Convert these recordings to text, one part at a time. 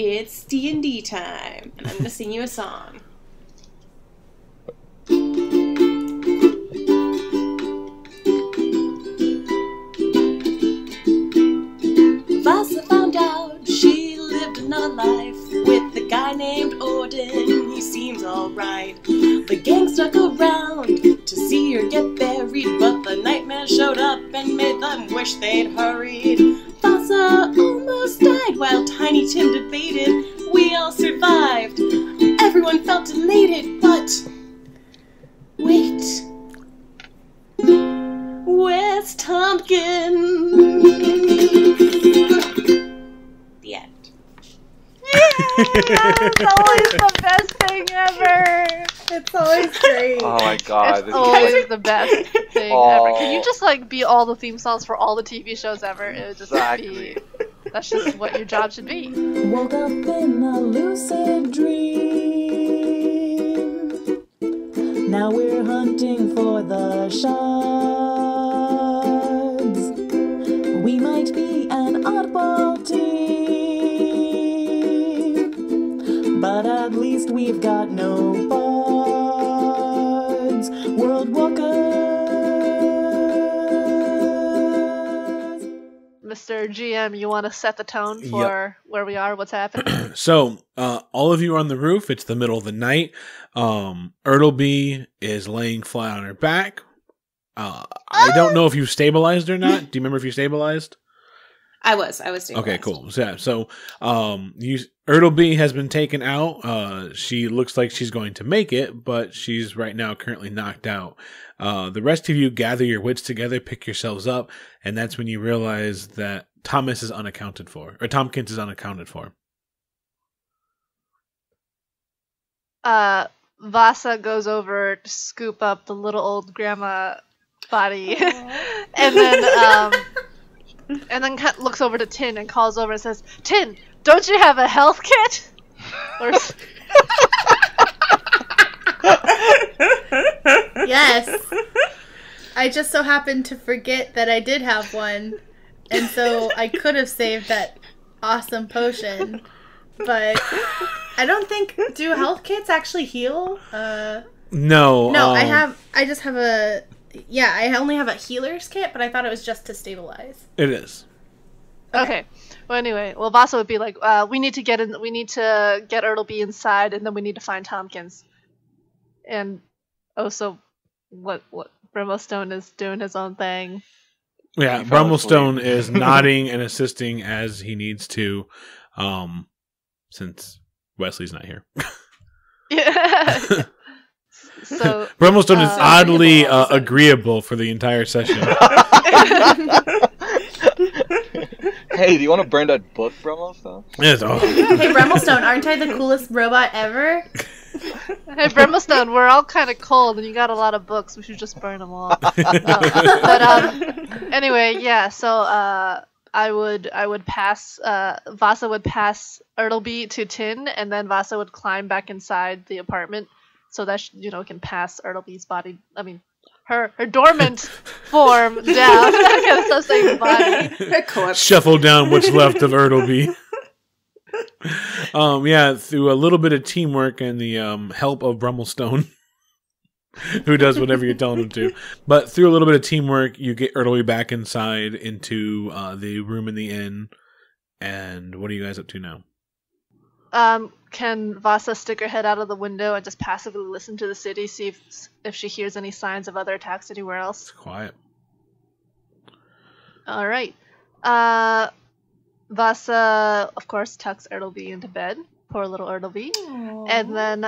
it's D&D time, and I'm going to sing you a song. Vasa found out she lived another life with a guy named Odin. He seems alright. The gang stuck around to see her get buried, but the nightmare showed up and made them wish they'd hurried. Vasa almost died while Tiny Tim debated. We all survived. Everyone felt elated, but wait. Where's Tompkins? The end. It's always the best thing ever. It's always great. Oh my god. It's always the best thing ever. Can you just like be all the theme songs for all the TV shows ever? It would just be. That's just what your job should be. Woke up in a lucid dream. Now we're hunting for the shards. We might be an oddball team, but at least we've got no bards. World Walkers. Mr. GM, you want to set the tone for where we are, what's happening? So, all of you are on the roof. It's the middle of the night. Ertleby is laying flat on her back. I don't know if you stabilized or not. Do you remember if you stabilized? I was stabilized. Okay, cool. So, Ertleby has been taken out. She looks like she's going to make it, but she's right now currently knocked out. The rest of you gather your wits together, pick yourselves up, and that's when you realize that Tompkins is unaccounted for. Vasa goes over to scoop up the little old grandma body, and then looks over to Tin and calls over and says, "Tin, don't you have a health kit?" Yes. I just so happened to forget that I did have one, and so I could have saved that awesome potion. But I don't think, do health kits actually heal? No. No, I only have a healer's kit, but I thought it was just to stabilize. It is. Okay. Well, anyway, Vasa would be like, we need to get Ertleby inside, and then we need to find Tompkins. And also, what Brimstone is doing his own thing. Yeah, Brimstone is nodding and assisting as he needs to, since Wesley's not here. Yeah. So Brimstone is oddly agreeable for the entire session. Hey, do you want to burn that book, Brimstone? Yes. Hey, Brimstone, aren't I the coolest robot ever? Hey, Brimstone, we're all kind of cold, and you got a lot of books. We should just burn them all. Anyway, yeah. So I would pass. Vasa would pass Ertleby to Tin, and then Vasa would climb back inside the apartment so that can pass Ertleby's body. I mean, her dormant form down. I'm gonna stop saying body. Her corpse. Shuffle down what's left of Ertleby. Yeah, through a little bit of teamwork and the help of Brimstone, who does whatever you're telling him to. But through a little bit of teamwork, you get Ertleby back inside into the room in the inn. And what are you guys up to now? Can Vasa stick her head out of the window and just passively listen to the city, see if she hears any signs of other attacks anywhere else? It's quiet. All right. Vasa, of course, tucks Ertleby into bed. Poor little Ertleby. And then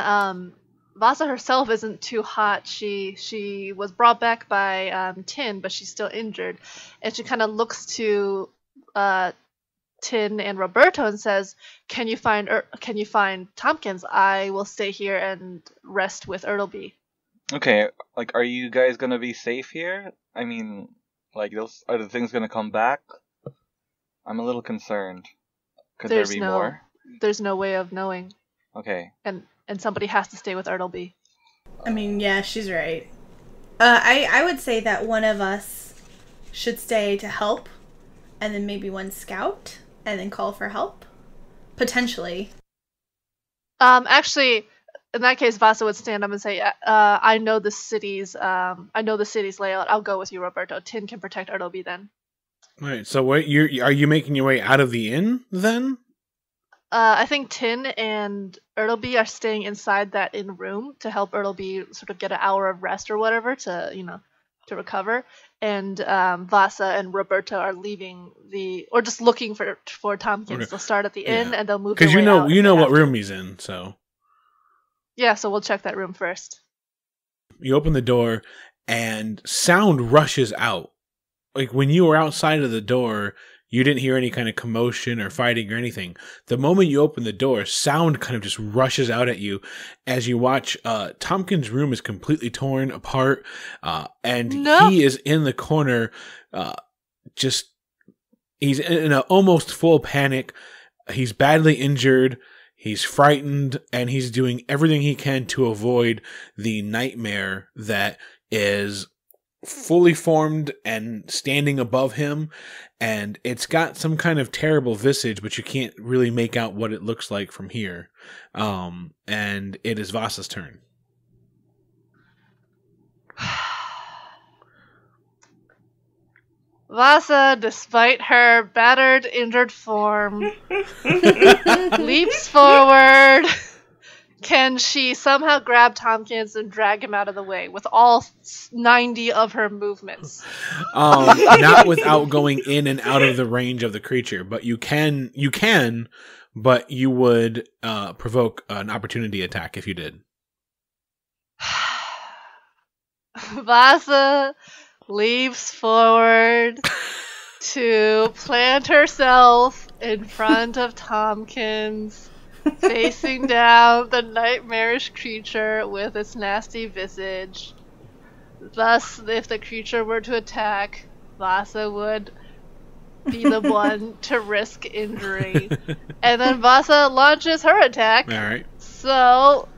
Vasa herself isn't too hot. She was brought back by Tin, but she's still injured. And she kind of looks to Tin and Roberto and says, "Can you find Tompkins? I will stay here and rest with Ertleby." Okay, are you guys gonna be safe here? I mean, are the things gonna come back? I'm a little concerned. Could there be more? There's no way of knowing. Okay. And somebody has to stay with Ertleby. I mean, yeah, she's right. I would say that one of us should stay to help, and then maybe one scout, and then call for help. potentially. Actually, in that case, Vasa would stand up and say, "I know the city's layout. I'll go with you, Roberto. Tin can protect Erdobi then." All right. So what are you making your way out of the inn then? I think Tin and Ertleby are staying inside that inn room to help Ertleby sort of get an hour of rest or whatever to recover. And Vasa and Roberto are leaving or just looking for Tompkins. Okay. They'll start at the inn and they'll move. Because you know what room he's in, so. Yeah, so we'll check that room first. You open the door and sound rushes out. Like when you were outside of the door, you didn't hear any kind of commotion or fighting or anything. The moment you open the door, sound kind of just rushes out at you as you watch Tompkins' room is completely torn apart, and he is in the corner, he's in an almost full panic. He's badly injured. He's frightened, and he's doing everything he can to avoid the nightmare that is fully formed and standing above him, and it's got some kind of terrible visage, but you can't really make out what it looks like from here. And it is Vasa's turn. Vasa, despite her battered, injured form, leaps forward. Can she somehow grab Tompkins and drag him out of the way with all 90 of her movements? Not without going in and out of the range of the creature, but you can, but you would provoke an opportunity attack if you did. Vasa leaps forward to plant herself in front of Tompkins, facing down the nightmarish creature with its nasty visage. Thus, if the creature were to attack, Vasa would be the one to risk injury. And then Vasa launches her attack. Alright. So,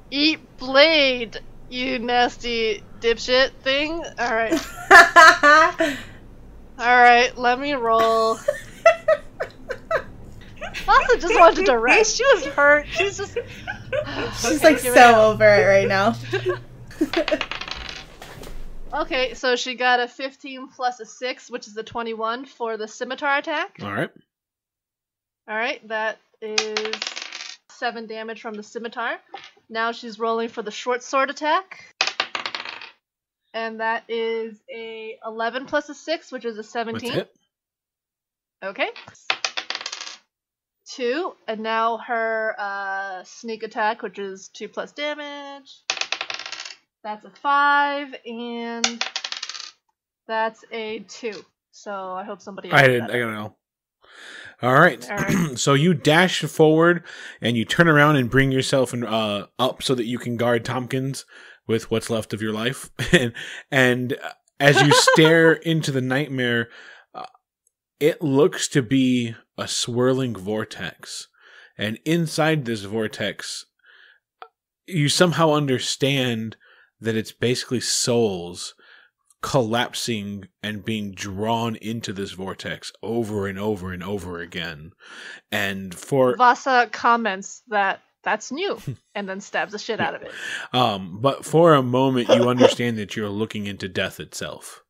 eat blade, you nasty dipshit thing. Alright. Alright, let me roll. Vasa just wanted to rest. She was hurt. She's like so over it right now. Okay, so she got a 15 plus a 6, which is a 21 for the scimitar attack. Alright. Alright, that is 7 damage from the scimitar. Now she's rolling for the short sword attack. And that is a 11 plus a 6, which is a 17. That's it. Okay. 2, and now her sneak attack, which is 2 plus damage. That's a 5, and that's a 2. So I hope somebody else I don't know. All right. So you dash forward and you turn around and bring yourself up so that you can guard Tompkins with what's left of your life. and as you stare into the nightmare, it looks to be a swirling vortex. And inside this vortex, you somehow understand that it's basically souls collapsing and being drawn into this vortex over and over and over again. And Vasa comments that that's new and then stabs the shit out of it. But for a moment you understand that you're looking into death itself.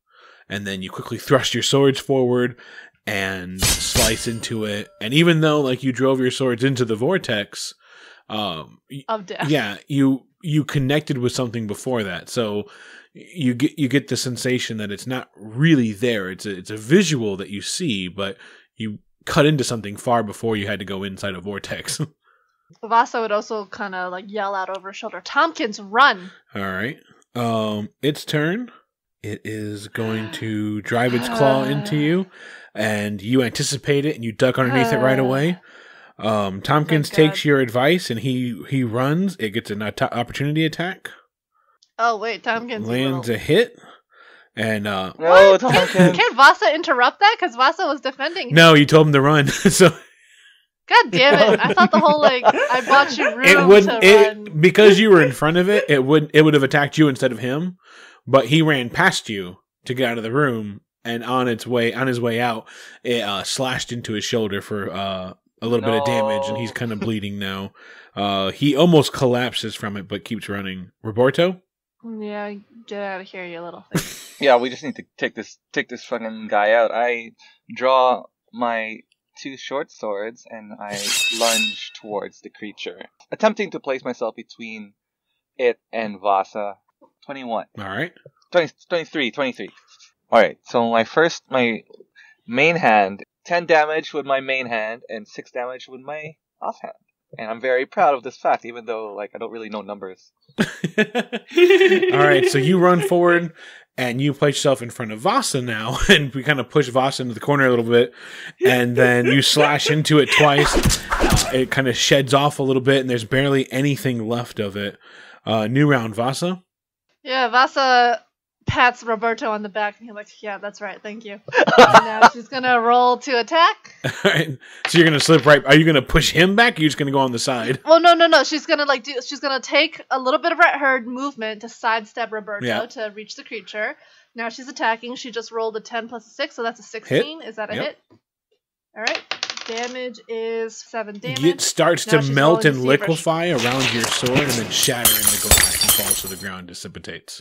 And then you quickly thrust your swords forward and slice into it. And even though like you drove your swords into the vortex of death. Yeah, you connected with something before that. So you get the sensation that it's not really there. It's a visual that you see, but you cut into something far before you had to go inside a vortex. Vasa would also kind of like yell out over her shoulder, "Tompkins, run!" All right. Its turn. It is going to drive its claw into you, and you anticipate it, and you duck underneath it right away. Tompkins takes your advice, and he runs. It gets an opportunity attack. Oh wait, Tompkins lands a hit, and no, Tompkins. Can't Vasa interrupt that? Because Vasa was defending him. No, you told him to run. So. God damn it! I thought the whole I bought you room to run. Because you were in front of it. It would have attacked you instead of him, but he ran past you to get out of the room, and on his way out, it slashed into his shoulder for a little bit of damage, and he's kind of bleeding now. He almost collapses from it, but keeps running. Roberto? Yeah, get out of here, you little thing. Yeah, we just need to take this fucking guy out. I draw my 2 short swords and I lunge towards the creature, attempting to place myself between it and Vasa. 21. All right. 23. Alright, so my main hand, 10 damage with my main hand and 6 damage with my offhand. And I'm very proud of this fact, even though I don't really know numbers. All right, so you run forward and you place yourself in front of Vasa now, and we kind of push Vasa into the corner a little bit, and then you slash into it twice. It kind of sheds off a little bit, and there's barely anything left of it. New round, Vasa. Yeah, Vasa pats Roberto on the back, and he's like, yeah, that's right, thank you. And now she's gonna roll to attack. All right, so you're gonna slip right. Are you gonna push him back? Or are you just gonna go on the side? Well, no. She's gonna she's gonna take a little bit of her movement to sidestep Roberto to reach the creature. Now she's attacking. She just rolled a 10 plus a 6, so that's a 16. Is that a hit? All right. Damage is 7 damage. It starts now to melt and liquefy around your sword, and then shatter into glass and falls to the ground, dissipates.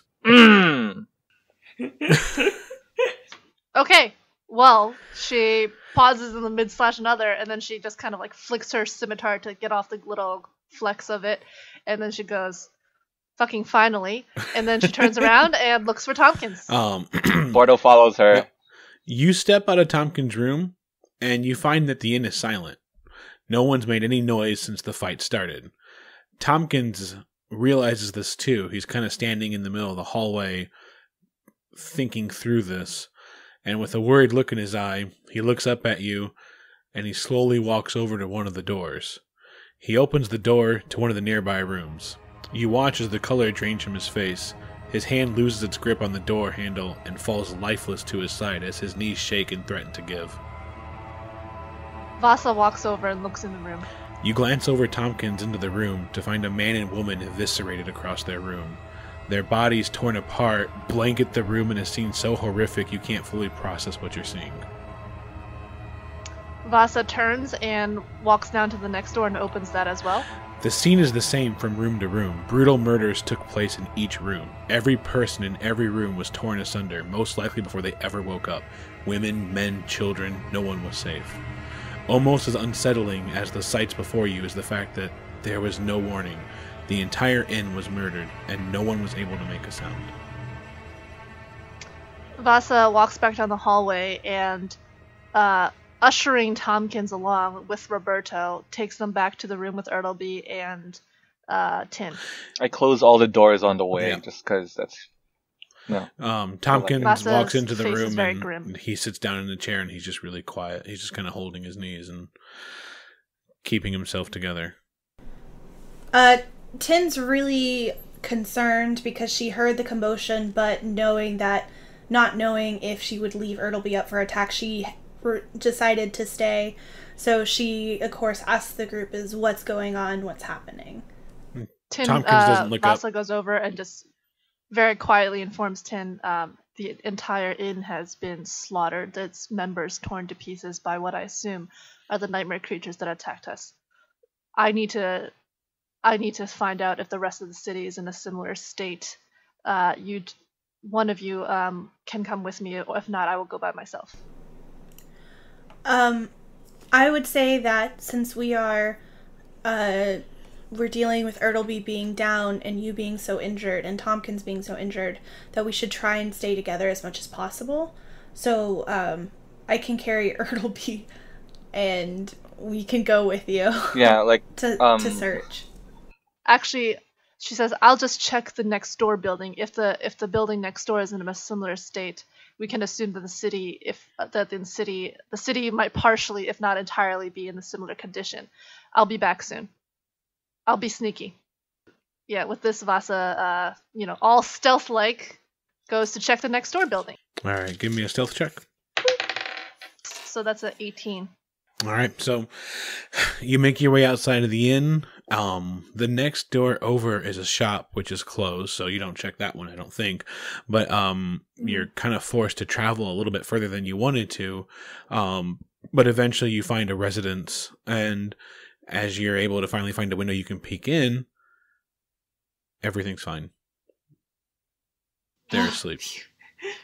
Okay, well, she pauses in the mid another, and then she just kind of flicks her scimitar to get off the little flecks of it, and then she goes, fucking finally, and then she turns around and looks for Tompkins. Bordeaux follows her. You step out of Tompkins' room, and you find that the inn is silent. No one's made any noise since the fight started. Tompkins realizes this too. He's kind of standing in the middle of the hallway, thinking through this, and with a worried look in his eye, he looks up at you, and he slowly walks over to one of the doors. He opens the door to one of the nearby rooms. You watch as the color drains from his face. His hand loses its grip on the door handle and falls lifeless to his side as his knees shake and threaten to give. Vasa walks over and looks in the room. You glance over Tompkins into the room to find a man and woman eviscerated across their room. Their bodies torn apart blanket the room in a scene so horrific you can't fully process what you're seeing. Vasa turns and walks down to the next door and opens that as well. The scene is the same from room to room. Brutal murders took place in each room. Every person in every room was torn asunder, most likely before they ever woke up. Women, men, children, no one was safe. Almost as unsettling as the sights before you is the fact that there was no warning. The entire inn was murdered, and no one was able to make a sound. Vasa walks back down the hallway and, ushering Tompkins along with Roberto, takes them back to the room with Ertleby and Tin. I close all the doors on the way, just because that's... No. Tompkins Vasa's walks into the face is room very and grim. he sits down in the chair and he's just really quiet. He's just kind of holding his knees and keeping himself together. Tin's really concerned because she heard the commotion, but not knowing if she would leave Ertleby up for attack, she decided to stay. So she, of course, asks the group what's going on, what's happening. Tompkins doesn't look Vasa up. Goes over and just very quietly informs Tin the entire inn has been slaughtered, its members torn to pieces by what I assume are the nightmare creatures that attacked us. I need to find out if the rest of the city is in a similar state. One of you can come with me, or if not, I will go by myself. I would say that since we're dealing with Ertleby being down and you being so injured and Tompkins being so injured, that we should try and stay together as much as possible. So I can carry Ertleby and we can go with you. Yeah, to search. Actually, she says, I'll just check the next door building. If the building next door is in a similar state, we can assume that the city might partially, if not entirely, be in a similar condition. I'll be back soon. I'll be sneaky. Yeah, with this, Vasa, all stealth-like, goes to check the next door building. All right, give me a stealth check. So that's an 18. All right, so you make your way outside of the inn. The next door over is a shop, which is closed, so you don't check that one, I don't think. But you're kind of forced to travel a little bit further than you wanted to. But eventually you find a residence, and as you're able to finally find a window you can peek in, everything's fine. They're asleep.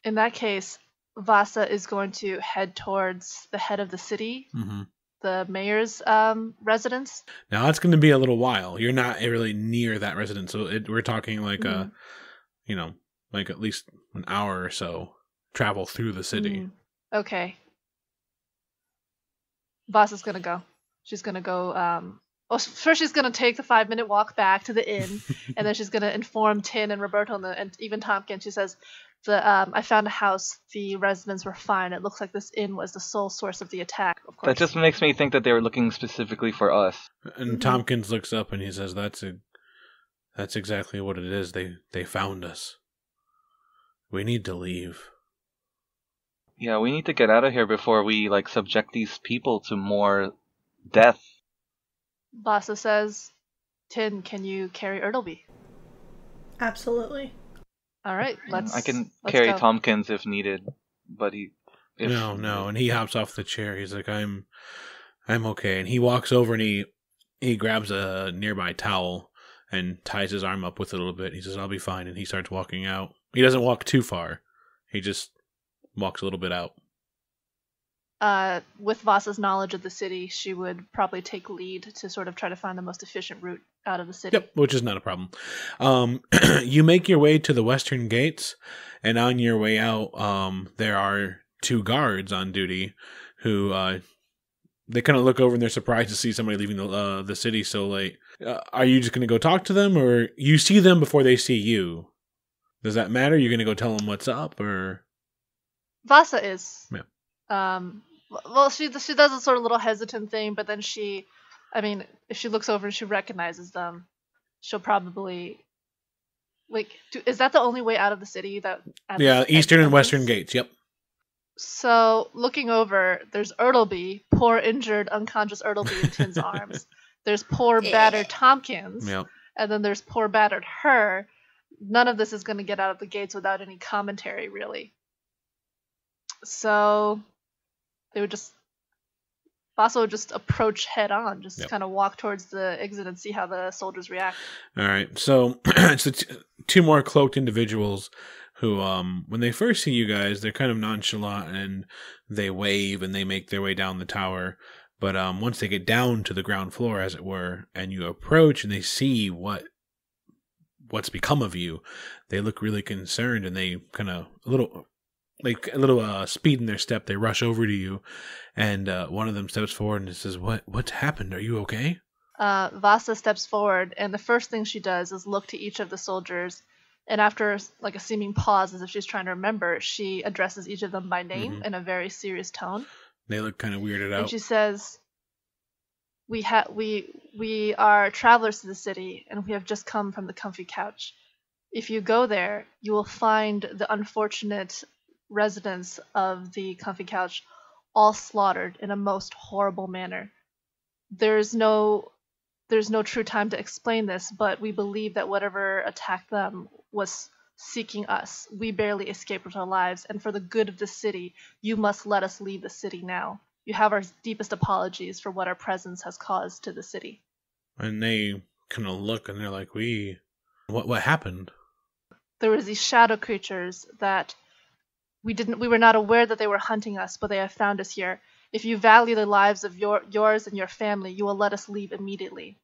In that case, Vasa is going to head towards the head of the city, the mayor's residence. Now that's going to be a little while. You're not really near that residence, so we're talking like like at least an hour or so travel through the city. Okay. Vasa's going to go. She's going to go. First she's going to take the 5-minute walk back to the inn, and then she's going to inform Tin and Roberto and even Tompkins. She says, I found a house. The residents were fine. It looks like this inn was the sole source of the attack. Of course. That just makes me think that they were looking specifically for us. And Tompkins looks up and he says, "That's exactly what it is. They found us. We need to leave." Yeah, we need to get out of here before we subject these people to more death. Vasa says, "Tin, can you carry Ertleby?" Absolutely. All right, let's. I can let's carry go. Tompkins if needed, but No, and he hops off the chair. He's like, I'm okay. And he walks over and he grabs a nearby towel and ties his arm up with it a little bit. He says, "I'll be fine." And he starts walking out. He doesn't walk too far. He just walks a little bit out. With Vasa's knowledge of the city, she would probably take lead to sort of try to find the most efficient route out of the city. Yep, which is not a problem. You make your way to the western gates, and on your way out, there are 2 guards on duty who they kind of look over and they're surprised to see somebody leaving the city so late. Are you just going to go talk to them, or you see them before they see you? Does that matter? You're going to go tell them what's up, or? Vasa is. Yeah. Well, she does a sort of little hesitant thing, but then if she looks over and she recognizes them, she'll probably is that the only way out of the city? Eastern and western gates. Yep. So looking over, there's Ertleby, poor injured, unconscious Ertleby in Tin's arms. There's poor battered Tompkins, Yep. and then there's poor battered her. None of this is going to get out of the gates without any commentary, really. So Vasa would just approach head on, just kind of walk towards the exit and see how the soldiers react. All right. So it's the 2 more cloaked individuals who, when they first see you guys, they're kind of nonchalant and they wave and they make their way down the tower. But once they get down to the ground floor, as it were, and you approach and they see what's become of you, they look really concerned and they kind of a little speed in their step. They rush over to you, and one of them steps forward and says, "What's happened? Are you okay?" Vasa steps forward, and the first thing she does is look to each of the soldiers, and after a seeming pause, as if she's trying to remember, she addresses each of them by name in a very serious tone. They look kind of weirded out. And she says, We are travelers to the city, and we have just come from the comfy couch. If you go there, you will find the unfortunate residents of the comfy couch all slaughtered in a most horrible manner. There's no true time to explain this, but we believe that whatever attacked them was seeking us. We barely escaped with our lives, and for the good of the city, you must let us leave the city now. You have our deepest apologies for what our presence has caused to the city. And they kind of look and they're like, what happened? There was these shadow creatures that we were not aware that they were hunting us, but they have found us here. If you value the lives of yours and your family, you will let us leave immediately.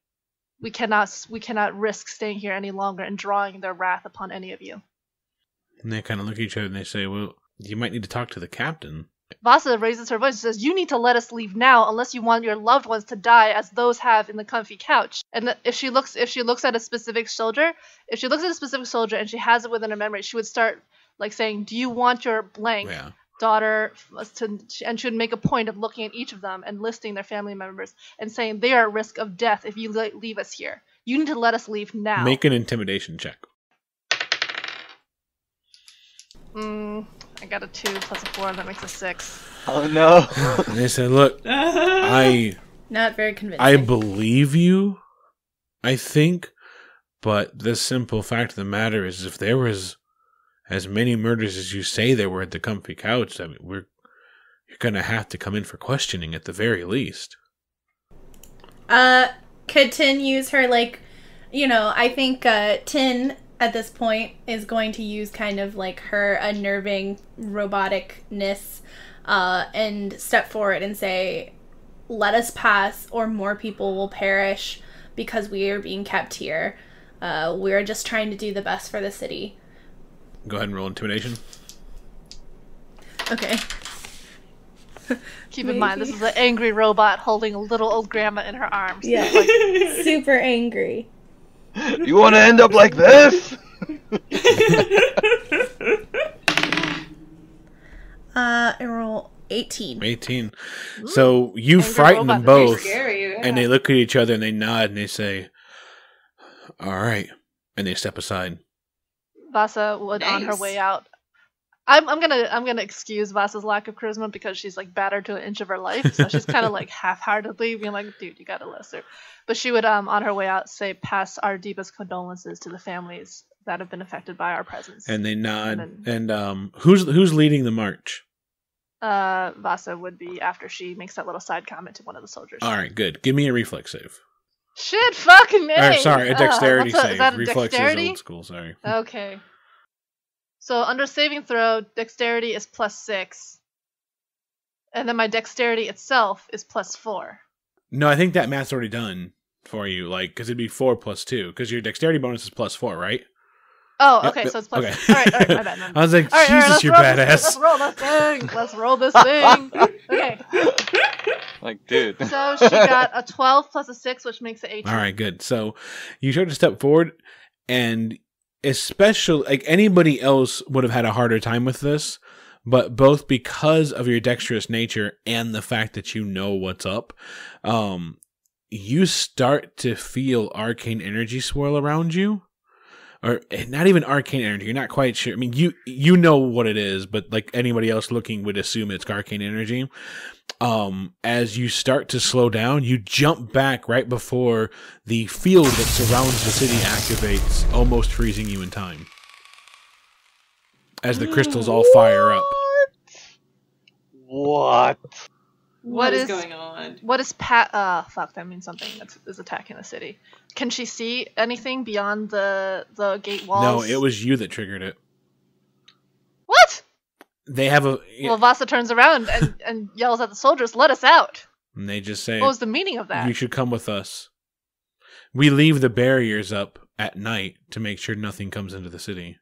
We cannot risk staying here any longer and drawing their wrath upon any of you. And they kind of look at each other and they say, "Well, you might need to talk to the captain." Vasa raises her voice and says, "You need to let us leave now, unless you want your loved ones to die as those have in the comfy couch." And if she looks at a specific soldier, and she has it within her memory, she would start saying, "Do you want your blank daughter to?" And she would make a point of looking at each of them and listing their family members and saying, "They are at risk of death if you leave us here. You need to let us leave now." Make an intimidation check. I got a 2 plus a 4, and that makes a 6. Oh no! And they said, "Look, Not very convincing. I believe you, I think, but the simple fact of the matter is, if there was as many murders as you say there were at the comfy couch, I mean, you're going to have to come in for questioning at the very least. Could Tin use her, like, you know, I think Tin at this point is going to use kind of like her unnerving roboticness and step forward and say, let us pass or more people will perish because we are being kept here. We're just trying to do the best for the city. Go ahead and roll intimidation. Okay. Keep in mind, this is an angry robot holding a little old grandma in her arms. Yeah. Super angry. You want to end up like this? I roll 18. 18. So you Angry frighten robot, them that's very both, Scary, yeah. and they look at each other and they nod and they say, all right. And they step aside. Vasa would, on her Nice. way out. I'm gonna excuse Vasa's lack of charisma because she's like battered to an inch of her life, so she's kind of like half-heartedly being like, "Dude, you gotta listen." But she would, on her way out, say, "Pass our deepest condolences to the families that have been affected by our presence." And they nod. And And who's leading the march? Vasa would be after she makes that little side comment to one of the soldiers. All right, good. Give me a reflex save. Shit, fucking me! Or, sorry, a dexterity What's save. Is that a Reflex dexterity? is old school, sorry. Okay. So under saving throw, dexterity is +6. And then my dexterity itself is +4. No, I think that math's already done for you, like, because it'd be 4 plus 2, because your dexterity bonus is +4, right? Oh, Yep, okay, yep, so it's +6. okay. Alright, my bad, man. I was like, All right, Jesus, you're badass. Let's roll this thing. Let's roll this thing. Okay, Like, dude. so she got a 12 plus a 6, which makes it 18. All right, good. So you try to step forward, and especially, like, anybody else would have had a harder time with this, but both because of your dexterous nature and the fact that you know what's up, you start to feel arcane energy swirl around you. Or not even arcane energy. You're not quite sure. I mean, you know what it is, but like anybody else looking would assume it's arcane energy. As you start to slow down, you jump back right before the field that surrounds the city activates, almost freezing you in time. As the crystals all fire up. What? What is going on? What is fuck, that means something is attacking the city. Can she see anything beyond the gate walls? No, it was you that triggered it. What? They have a... Well, Vasa turns around and yells at the soldiers, "Let us out!" And they just say, What was the meaning of that? you should come with us. We leave the barriers up at night to make sure nothing comes into the city.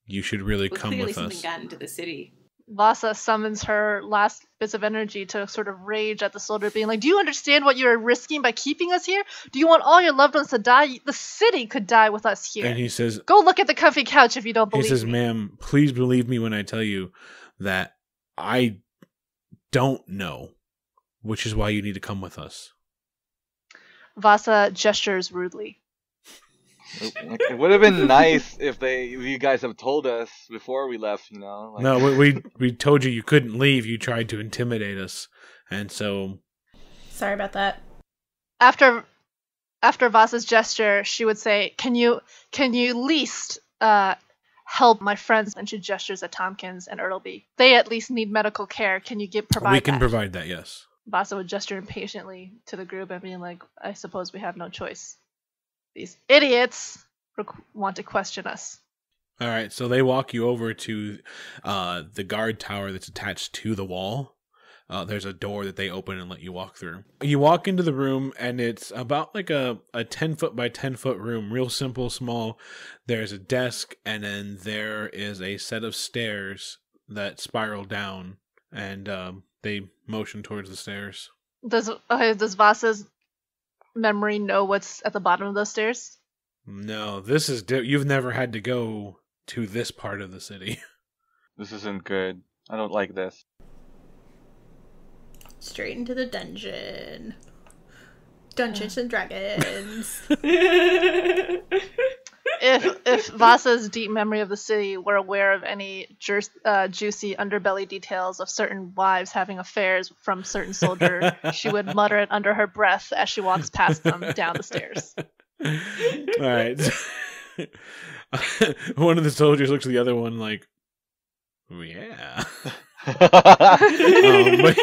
You should really Well, come clearly with something us. got into the city. Vasa summons her last bits of energy to sort of rage at the soldier, being like, "Do you understand what you are risking by keeping us here? Do you want all your loved ones to die? The city could die with us here. And he says, Go look at the comfy couch if you don't believe he says, me." ma'am, please believe me when I tell you that I don't know, which is why you need to come with us. Vasa gestures rudely. Like, it would have been nice if you guys have told us before we left, you know? Like, No, we told you couldn't leave. You tried to intimidate us. And so... Sorry about that. After Vasa's gesture, she would say, Can you at least help my friends?" And she gestures at Tompkins and Ertleby. "They at least need medical care. Can you provide we can that?" provide that, yes. Vasa would gesture impatiently to the group and being like, "I suppose we have no choice. These idiots want to question us." All right, so they walk you over to the guard tower that's attached to the wall. There's a door that they open and let you walk through. You walk into the room, and it's about like a 10-foot by 10-foot room, real simple, small. There's a desk, and then there is a set of stairs that spiral down, and they motion towards the stairs. Does Vasa's memory know what's at the bottom of those stairs? No, this is... you've never had to go to this part of the city. this isn't good. I don't like this. Straight into the dungeon. Dungeons and Dragons. If Vasa's deep memory of the city were aware of any juicy underbelly details of certain wives having affairs from certain soldier, she would mutter it under her breath as she walks past them down the stairs. All right. One of the soldiers looks at the other one like, "Oh, yeah." But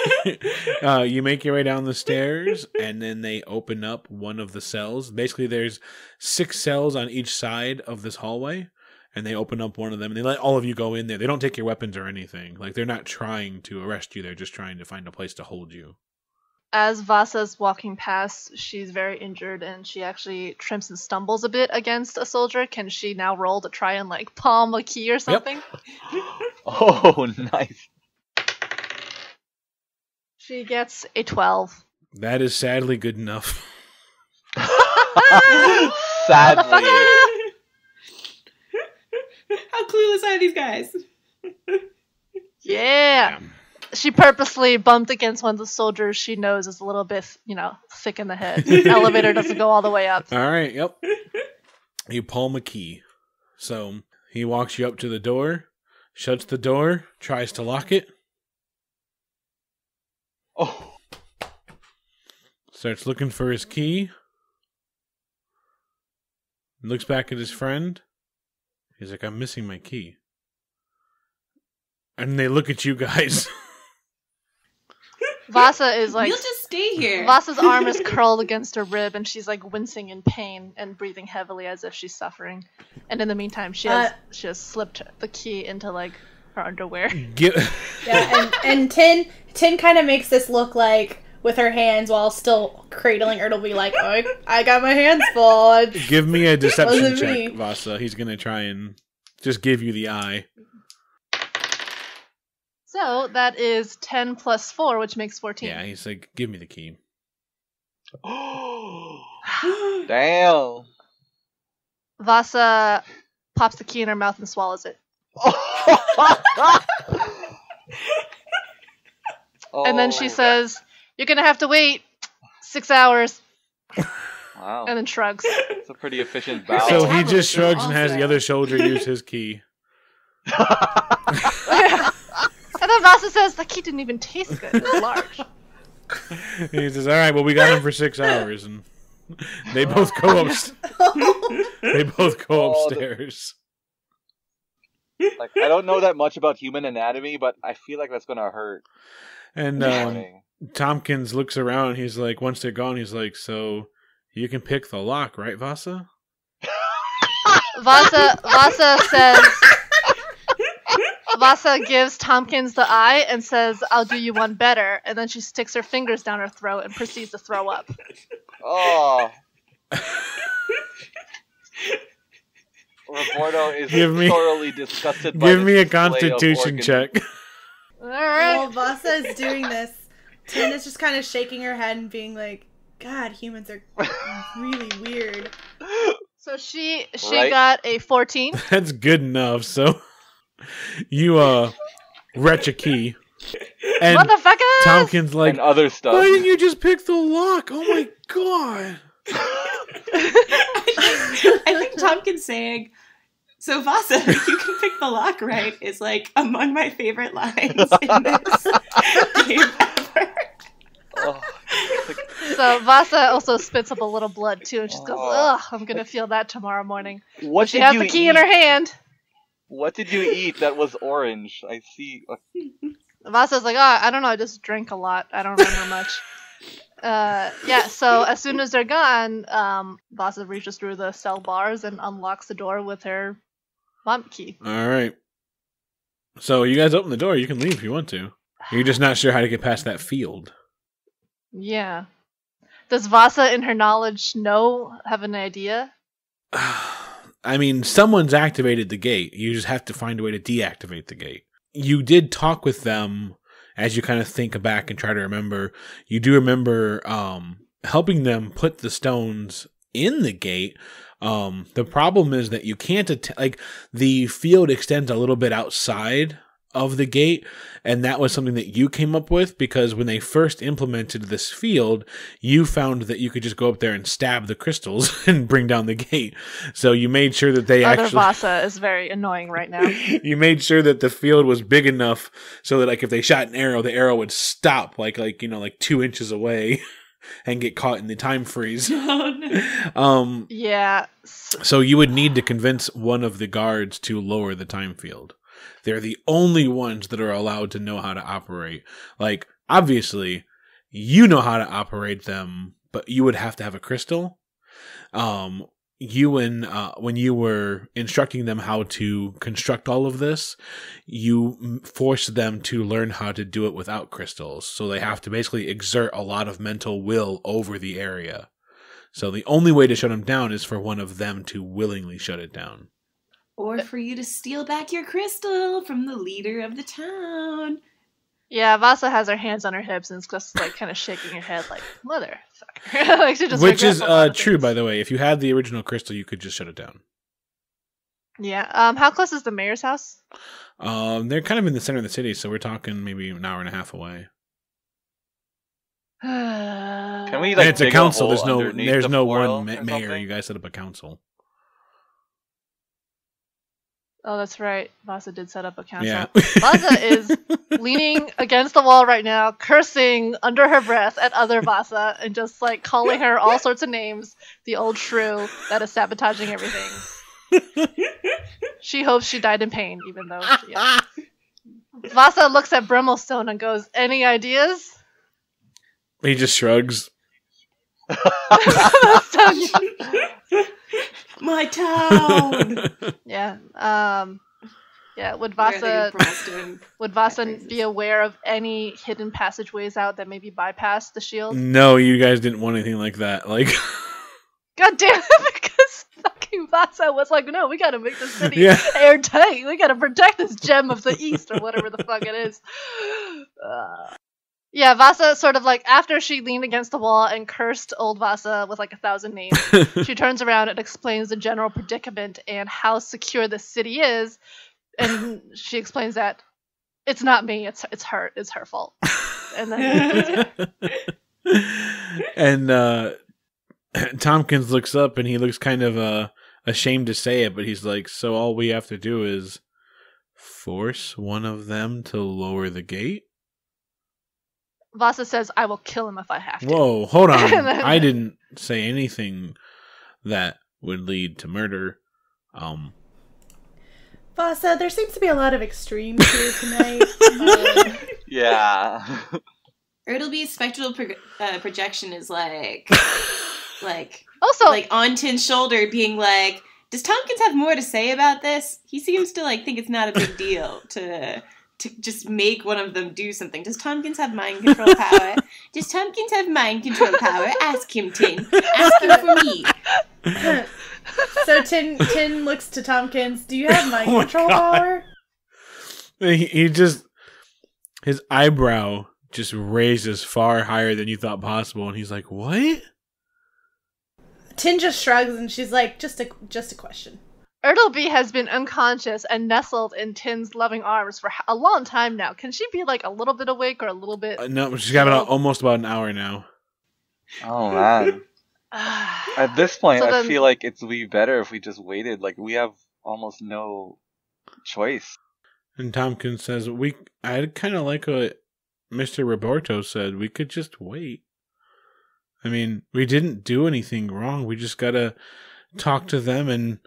you make your way down the stairs, and then they open up one of the cells. Basically, there's 6 cells on each side of this hallway, and they open up one of them, and they let all of you go in there. They don't take your weapons or anything. Like, they're not trying to arrest you. They're just trying to find a place to hold you. As Vasa's walking past, she's very injured, and she actually trips and stumbles a bit against a soldier. Can she now roll to try and, like, palm a key or something? Yep. Oh, nice. She gets a 12. That is sadly good enough. Sadly. How clueless are these guys? Yeah. She purposely bumped against one of the soldiers she knows is a little bit, thick in the head. The elevator doesn't go all the way up. All right, yep. You palm a key. So he walks you up to the door, shuts the door, tries to lock it. Oh. Starts looking for his key. Looks back at his friend. He's like, I'm missing my key. And they look at you guys. Vasa is like... We'll just stay here. Vasa's arm is curled against her rib, and she's like wincing in pain and breathing heavily as if she's suffering. And in the meantime, she has slipped the key into like her underwear. Yeah, and Tin kind of makes this look like with her hands while still cradling Ertleby, like, oh, I got my hands full. Give me a deception Wasn't check, me. Vasa. He's gonna try and just give you the eye. So that is 10 plus 4, which makes 14. Yeah, he's like, give me the key. Damn. Vasa pops the key in her mouth and swallows it. And then she says, you're going to have to wait 6 hours. Wow. And then shrugs. It's a pretty efficient bow. So he just shrugs and has the other soldier use his key. And then Vasa says, that key didn't even taste good. It was large. He says, all right, well, we got him for 6 hours. And they both go upstairs. Like, I don't know that much about human anatomy, but I feel like that's gonna hurt. And Tompkins looks around. He's like, once they're gone, he's like, so you can pick the lock, right, Vasa? Vasa says... Vasa gives Tompkins the eye and says, I'll do you one better. And then she sticks her fingers down her throat and proceeds to throw up. Oh. Roberto is thoroughly disgusted by Give me a display of constitution organs. check. Alright. While Vasa is doing this, Tin is just kind of shaking her head and being like, God, humans are really weird. So she Right? got a 14. That's good enough. So you retch a key. And Motherfucker! Tompkins like, And other stuff. why didn't you just pick the lock? Oh my god. I think Tompkins saying, so Vasa, you can pick the lock right, is like among my favorite lines in this game ever. Oh. So Vasa also spits up a little blood too, and she goes, ugh, I'm gonna feel that tomorrow morning. What She did has you the key eat? in her hand. What did you eat that was orange? I see. Vasa's like, I don't know, I just drank a lot. I don't remember much. Yeah, so as soon as they're gone, Vasa reaches through the cell bars and unlocks the door with her vomit key. Alright. So you guys open the door, you can leave if you want to. You're just not sure how to get past that field. Yeah. Does Vasa, in her knowledge, have an idea? I mean, someone's activated the gate. You just have to find a way to deactivate the gate. You did talk with them as you kind of think back and try to remember. You do remember helping them put the stones in the gate. The problem is that you can't the field extends a little bit outside of the gate, and that was something that you came up with because when they first implemented this field, you found that you could just go up there and stab the crystals and bring down the gate. So you made sure that they Other Vasa is very annoying right now. You made sure that the field was big enough so that like if they shot an arrow, the arrow would stop like 2 inches away and get caught in the time freeze. Oh, no. Yeah. So you would need to convince one of the guards to lower the time field. they're the only ones that are allowed to know how to operate. Like, obviously, you know how to operate them, but you would have to have a crystal. When you were instructing them how to construct all of this, you forced them to learn how to do it without crystals. So they have to basically exert a lot of mental will over the area. So the only way to shut them down is for one of them to willingly shut it down. Or for you to steal back your crystal from the leader of the town. Yeah, Vasa has her hands on her hips and is just like kind of shaking her head like, motherfucker. Like, she just Which is regrets a lot of true, things. by the way. If you had the original crystal, you could just shut it down. Yeah. How close is the mayor's house? They're kind of in the center of the city, so we're talking maybe an hour and a half away. Can we And like it's a dig council. hole underneath There's the no portal one or mayor. something? You guys set up a council. Oh, that's right. Vasa did set up a council. Yeah. Vasa is leaning against the wall right now, cursing under her breath at other Vasa and just like calling her all sorts of names. The old shrew that is sabotaging everything. She hopes she died in pain, even though. Yeah. Vasa looks at Brimstone and goes, "Any ideas?" He just shrugs. My town! Yeah. Yeah. Would Where are they Vasa Brimstone? would Vasa Catchphrases. be aware of any hidden passageways out that maybe bypass the shield? No, you guys didn't want anything like that. Like, God damn it! Because fucking Vasa was like, "No, we gotta make this city Yeah. airtight. We gotta protect this gem of the east or whatever the fuck it is." Yeah, Vasa sort of like after she leaned against the wall and cursed old Vasa with like 1,000 names, she turns around and explains the general predicament and how secure the city is, and she explains that it's not me, it's her fault. And then and Tompkins looks up and he looks kind of ashamed to say it, but he's like, "So all we have to do is force one of them to lower the gate?" Vasa says, "I will kill him if I have to." Whoa, hold on. And then- I didn't say anything that would lead to murder. Vasa, there seems to be a lot of extremes here tonight. Yeah. Ertleby's spectral projection is like Also, like on Tin's shoulder being like, does Tompkins have more to say about this? He seems to like think it's not a big deal to just make one of them do something. Does Tompkins have mind control power? Does Tompkins have mind control power? Ask him, Tin. Ask him for me. So Tin looks to Tompkins. Do you have mind Oh my control God. power? He just, his eyebrow just raises far higher than you thought possible, and he's like, "What?" Tin just shrugs and she's like, just a question. Ertleby has been unconscious and nestled in Tin's loving arms for a long time now. Can she be like a little bit awake or a little bit? No, she's got about almost about an hour now. Oh man. At this point, So I then- feel like it's be better if we just waited. Like we have almost no choice. And Tompkins says, "I kind of like what Mr. Roberto said. We could just wait. I mean, we didn't do anything wrong. We just gotta talk to them and,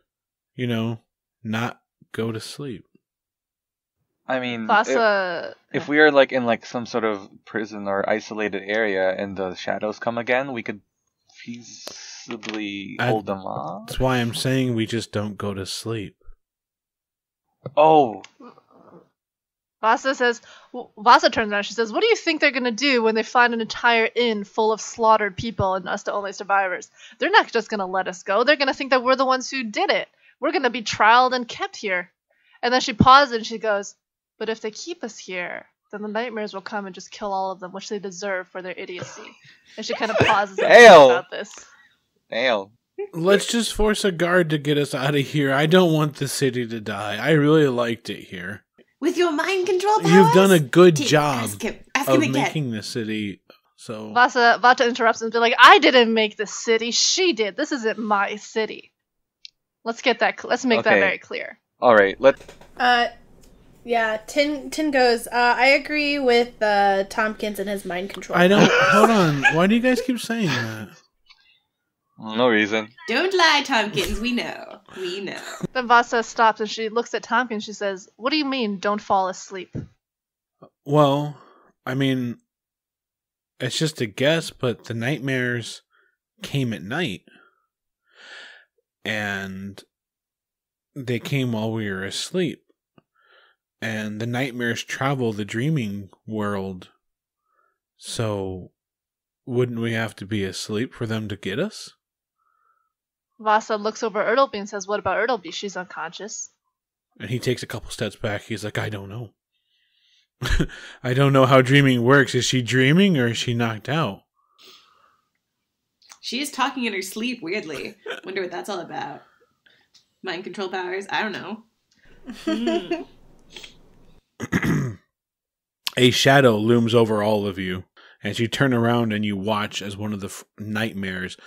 not go to sleep." I mean, Vasa. if we are like in like some sort of prison or isolated area and the shadows come again, we could feasibly hold them off. That's why I'm saying we just don't go to sleep. Oh, Vasa says. Vasa turns around. She says, "What do you think they're gonna do when they find an entire inn full of slaughtered people and us the only survivors? They're not just gonna let us go. They're gonna think that we're the ones who did it. We're gonna be trialed and kept here." And then she pauses and she goes, "But if they keep us here, then the nightmares will come and just kill all of them, which they deserve for their idiocy." And she kind of pauses and thinks Damn. about this. damn. Let's just force a guard to get us out of here. I don't want the city to die. I really liked it here. With your mind control powers? You've done a good Tin, job Ask of him again. making the city. So Vasa interrupts and be like, "I didn't make the city. She did. This isn't my city." Let's get that. Let's make that Okay. very clear. All right, Yeah, Tin goes, I agree with Tompkins and his mind control. I don't. Hold on. Why do you guys keep saying that? no reason. Don't lie, Tompkins. We know. We know. Then Vasa stops and she looks at Tompkins. She says, "What do you mean, don't fall asleep?" Well, I mean, it's just a guess, but the nightmares came at night. And they came while we were asleep. And the nightmares travel the dreaming world. So, wouldn't we have to be asleep for them to get us? Vasa looks over at Ertleby and says, "What about Ertleby? She's unconscious." And he takes a couple steps back. He's like, I don't know. I don't know how dreaming works. Is she dreaming or is she knocked out? She is talking in her sleep, weirdly. Wonder what that's all about. Mind control powers? I don't know. A shadow looms over all of you. As you turn around and you watch as one of the nightmares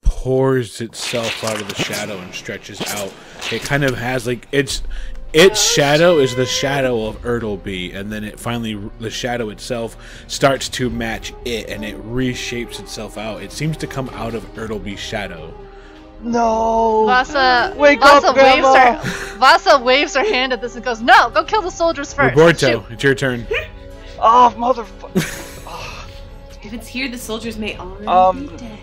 pours itself out of the shadow and stretches out. It kind of has like its shadow is the shadow of Ertleby, and then it finally the shadow itself starts to match it, and it reshapes itself out. It seems to come out of Ertleby's shadow. No! Vasa Wake up, Grandma! Vasa waves her hand at this and goes, "No, go kill the soldiers first." Roberto, Shoot. it's your turn. Oh, motherfucker! If it's here, the soldiers may already be dead.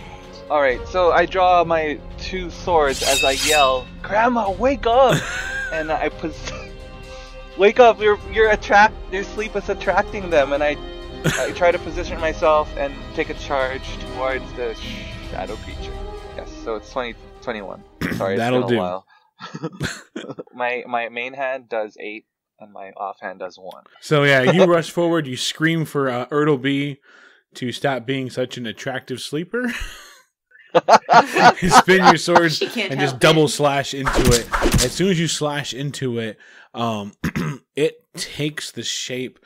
Alright, so I draw my 2 swords as I yell, "Grandma, wake up!" And I wake up, your sleep is attracting them, and I try to position myself and take a charge towards the shadow creature. Yes, so it's 21. Sorry, That'll it's been a do. while. my main hand does 8, and my offhand does 1. So yeah, you rush forward, you scream for Ertleby to stop being such an attractive sleeper. You spin your swords and just double slash into it. As soon as you slash into it, it takes the shape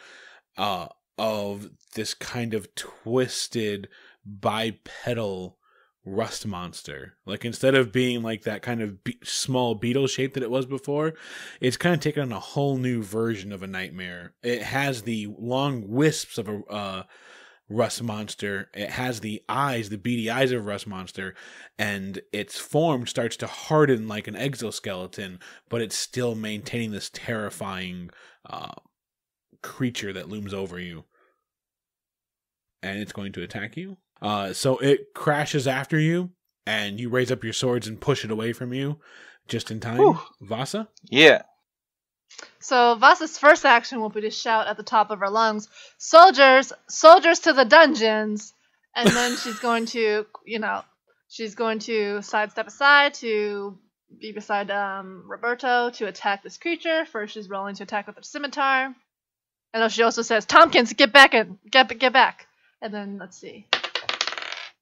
of this kind of twisted bipedal rust monster. Like instead of being like that kind of small beetle shape that it was before, it's kind of taken on a whole new version of a nightmare. It has the long wisps of a rust monster. It has the beady eyes of a rust monster, and its form starts to harden like an exoskeleton, but it's still maintaining this terrifying creature that looms over you. And it's going to attack you. So it crashes after you, and you raise up your swords and push it away from you just in time. Whew. Vasa? Yeah. So Vasa's first action will be to shout at the top of her lungs, "Soldiers! Soldiers to the dungeons!" And then she's going to, sidestep aside to be beside Roberto to attack this creature. First, she's rolling to attack with her scimitar. And then she also says, "Tompkins, get back! Get back!" And then, let's see.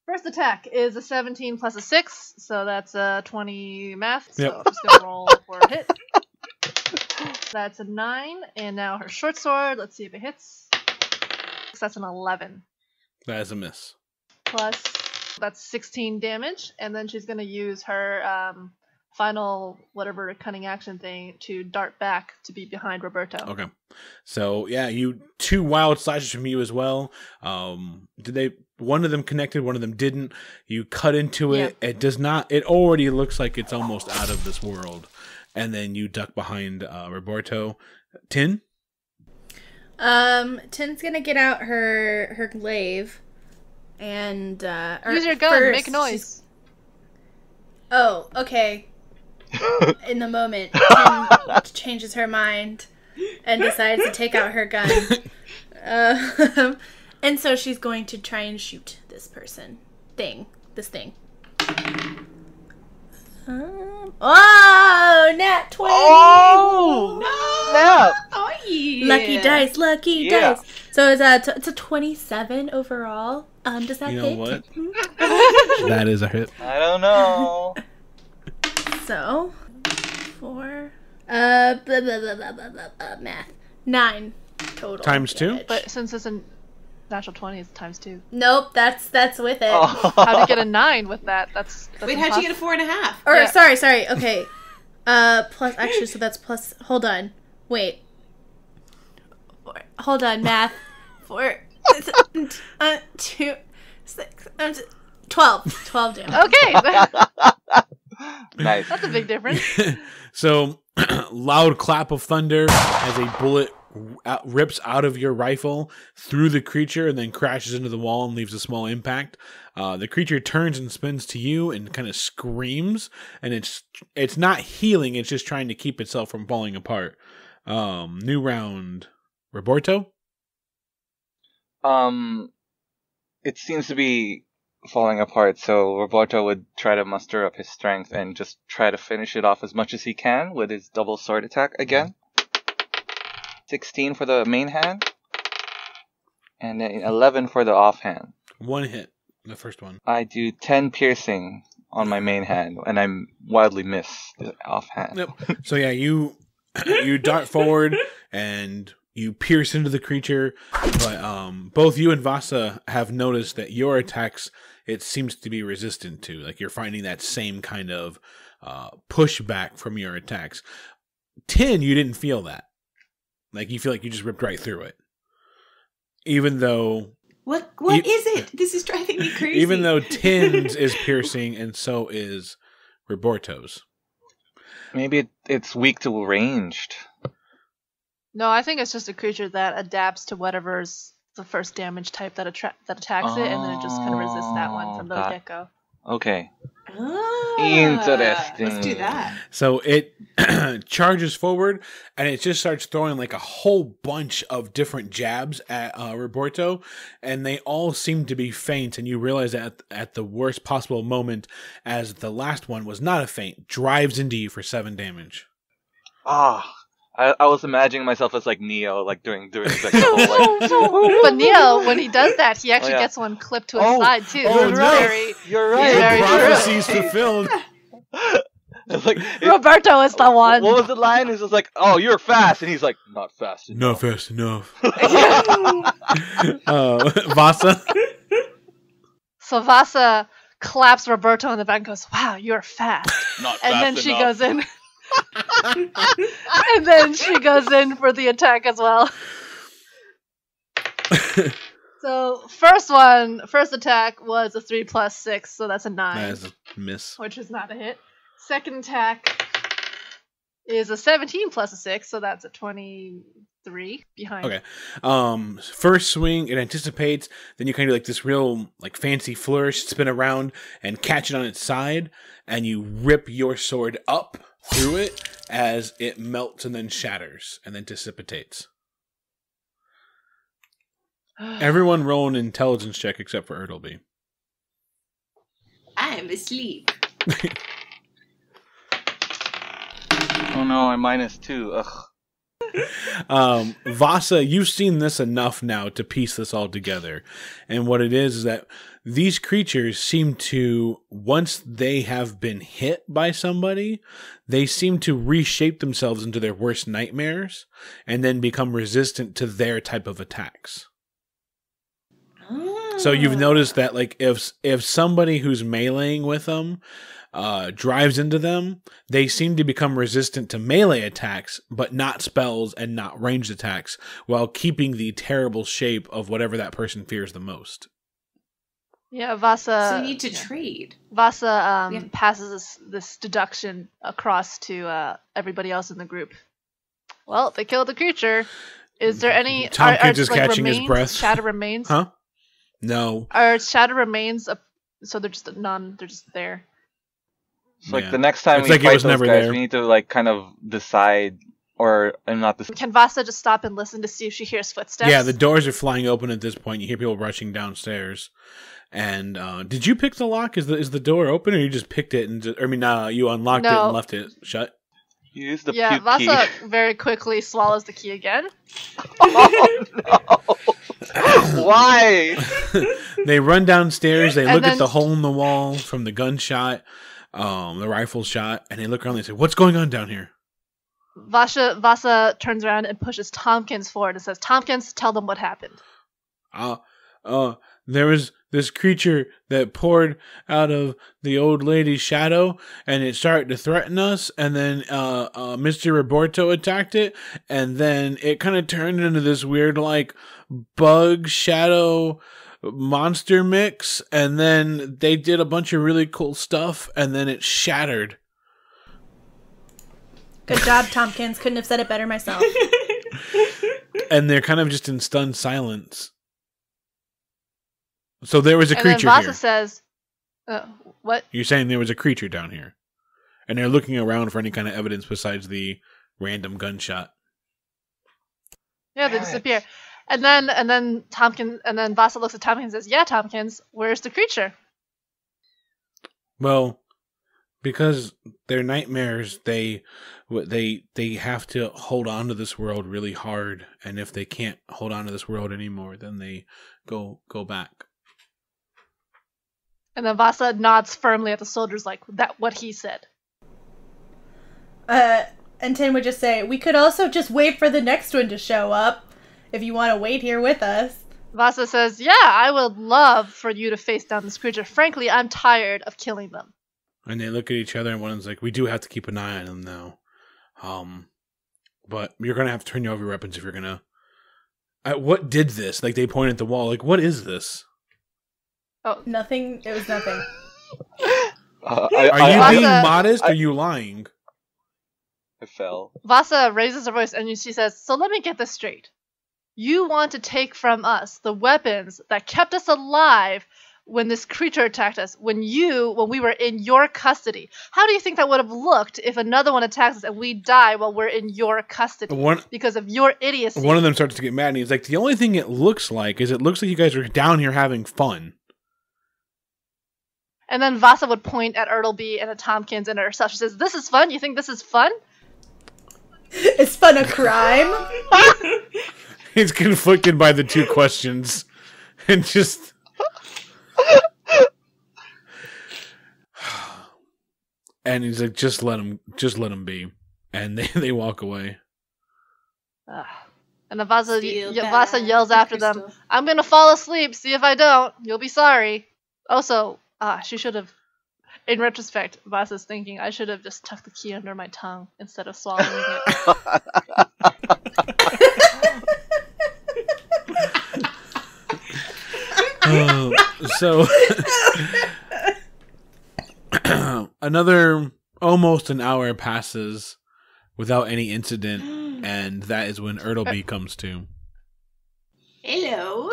First attack is a 17 plus a 6, so that's a 20 math. So I'm just going to roll for a hit. That's a 9, and now her short sword. Let's see if it hits. That's an 11. That is a miss. Plus, that's 16 damage, and then she's going to use her final whatever cunning action thing to dart back to be behind Roberto. Okay. So, yeah, you 2 wild slashes from you as well. One of them connected, one of them didn't. You cut into it. Yeah. It does not, it already looks like it's almost out of this world. And then you duck behind Roberto. Tin? Tin's gonna get out her glaive and use your gun, make a noise. Oh, okay. In the moment, Tin changes her mind and decides to take out her gun. And so she's going to try and shoot this this thing. Oh, nat 20! Oh! No! Oh, yeah. Lucky dice. So it's a 27 overall. Does that hit? You know what? That is a hit. I don't know. So, 4, math. 9 total. Times 2? But since it's a natural 20, it's times 2. Nope, that's with it. Oh. How'd you get a 9 with that? That's Wait, how'd you get a 4.5? Or, Yeah. sorry, okay. Plus, actually, so that's plus, hold on. Wait. Hold on, math. 4, 2, 6, 12. 12 damage. Okay. Nice. That's a big difference. So, loud clap of thunder as a bullet rips out of your rifle through the creature and then crashes into the wall and leaves a small impact. The creature turns and spins to you and kind of screams, and it's not healing, it's just trying to keep itself from falling apart. New round. Roberto? It seems to be falling apart, so Roberto would try to muster up his strength and just try to finish it off as much as he can with his double sword attack again. 16 for the main hand, and then 11 for the offhand. One hit, the first one. I do 10 piercing on my main hand, and I wildly miss the offhand. Yep. So yeah, you dart forward and you pierce into the creature, but both you and Vasa have noticed that your attacks, it seems to be resistant to. Like, you're finding that same kind of pushback from your attacks. 10, you didn't feel that. Like, you feel like you just ripped right through it. Even though... What is it? This is driving me crazy. Even though 10's is piercing and so is Roberto's. Maybe it's weak to ranged. No, I think it's just a creature that adapts to whatever's the first damage type that attacks it, and then it just kind of resists that one from the get-go. Okay. Interesting. Interesting. Let's do that. So it charges forward, and it just starts throwing like a whole bunch of different jabs at Roberto, and they all seem to be feint, and you realize that at the worst possible moment, as the last one was not a feint, drives into you for 7 damage. I was imagining myself as like Neo, like doing like, the whole, like... But Neo, when he does that, he actually gets one clipped to his side too. You're right. You're right. Very Prophecy's fulfilled. Like, Roberto is the one. What was the line? It was like, "Oh, you're fast," and he's like, "Not fast enough." Not fast enough. Vasa. So Vasa claps Roberto on the back and goes, "Wow, you're fast." Not fast and then enough. she goes in. And then she goes in for the attack as well. So first attack was a 3 + 6, so that's a 9. That is a miss. Which is not a hit. Second attack is a 17 + a 6, so that's a 23 behind. Okay. First swing, it anticipates, then you kind of do like this real like fancy flourish, spin around and catch it on its side, and you rip your sword up through it as it melts and then shatters and then dissipates. Everyone roll an intelligence check except for Ertleby. I'm asleep. Oh no, I'm -2. Ugh. Vasa, you've seen this enough now to piece this all together. And what it is that these creatures seem to, once they have been hit by somebody, they seem to reshape themselves into their worst nightmares and then become resistant to their type of attacks. So you've noticed that, like, if somebody who's meleeing with them drives into them, they seem to become resistant to melee attacks, but not spells and not ranged attacks, while keeping the terrible shape of whatever that person fears the most. Yeah, Vasa. So you need to trade. Vasa passes this deduction across to everybody else in the group. Well, they killed the creature. Is there any? Tompkins is catching his breath. Shadow remains. Huh? No. Are shadow remains? So they're just none. They're just there. So like the next time it's we like fight it was those never guys, there. we need to like kind of decide, or not decide. Can Vasa just stop and listen to see if she hears footsteps? Yeah, the doors are flying open at this point. You hear people rushing downstairs. And did you pick the lock? Is the door open, or you just picked it and you unlocked it and left it shut? You used the puke Vasa key. Very quickly swallows the key again. Oh no! Why? They run downstairs. They look at the hole in the wall from the gunshot, the rifle shot, and they look around. And they say, "What's going on down here?" Vasa turns around and pushes Tompkins forward and says, "Tompkins, tell them what happened." There was this creature that poured out of the old lady's shadow, and it started to threaten us, and then Mr. Roberto attacked it, and then it kind of turned into this weird, like, bug shadow monster mix, and then they did a bunch of really cool stuff, and then it shattered Good job, Tompkins. Couldn't have said it better myself. And they're kind of just in stunned silence. So there was a And creature then Vasa here. says, what? You're saying there was a creature down here. And they're looking around for any kind of evidence besides the random gunshot. Yeah, they disappear. And then Vasa looks at Tompkins and says, yeah, Tompkins, where's the creature? Well, because they're nightmares, they have to hold on to this world really hard, and if they can't hold on to this world anymore, then they go back. And then Vasa nods firmly at the soldiers like that what he said. And Tin would just say, we could also just wait for the next one to show up, if you want to wait here with us. Vasa says, yeah, I would love for you to face down this creature. Frankly, I'm tired of killing them. And they look at each other, and one's like, we do have to keep an eye on them now. But you're going to have to turn over your weapons if you're going to... what did this? Like, they point at the wall. Like, what is this? Oh, Nothing. It was nothing. Are you Vasa- being modest, or are you lying? I fell. Vasa raises her voice and she says, so let me get this straight. You want to take from us the weapons that kept us alive when this creature attacked us, when we were in your custody. How do you think that would have looked if another one attacks us and we die while we're in your custody because of your idiocy? One of them starts to get mad, and he's like, the only thing it looks like you guys are down here having fun. And then Vasa would point at Ertleby and at Tompkins and at herself. She says, this is fun? You think this is fun? Is fun a crime? He's conflicted by the two questions. And just... And he's like, just let him be. And they walk away. And then Vasa Steal yells back after the them, crystal. I'm gonna fall asleep, see if I don't. You'll be sorry. Also, she should have, in retrospect, Vasa's thinking, I should have just tucked the key under my tongue instead of swallowing it. So, another almost an hour passes without any incident, and that is when Ertleby comes to. Hello.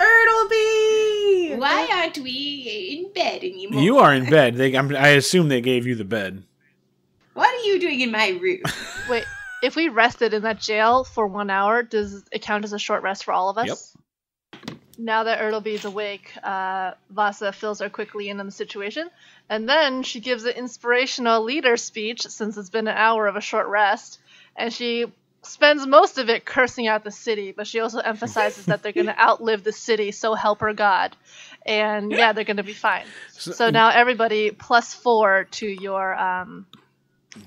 Ertleby! Why aren't we in bed anymore? You are in bed. I assume they gave you the bed. What are you doing in my room? Wait, if we rested in that jail for 1 hour, does it count as a short rest for all of us? Yep. Now that Ertleby is awake, Vasa fills her quickly in on the situation, and then she gives an inspirational leader speech, since it's been an hour of a short rest, and she spends most of it cursing out the city, but she also emphasizes that they're going to outlive the city, so help her God. And yeah, they're going to be fine. So now everybody +4 to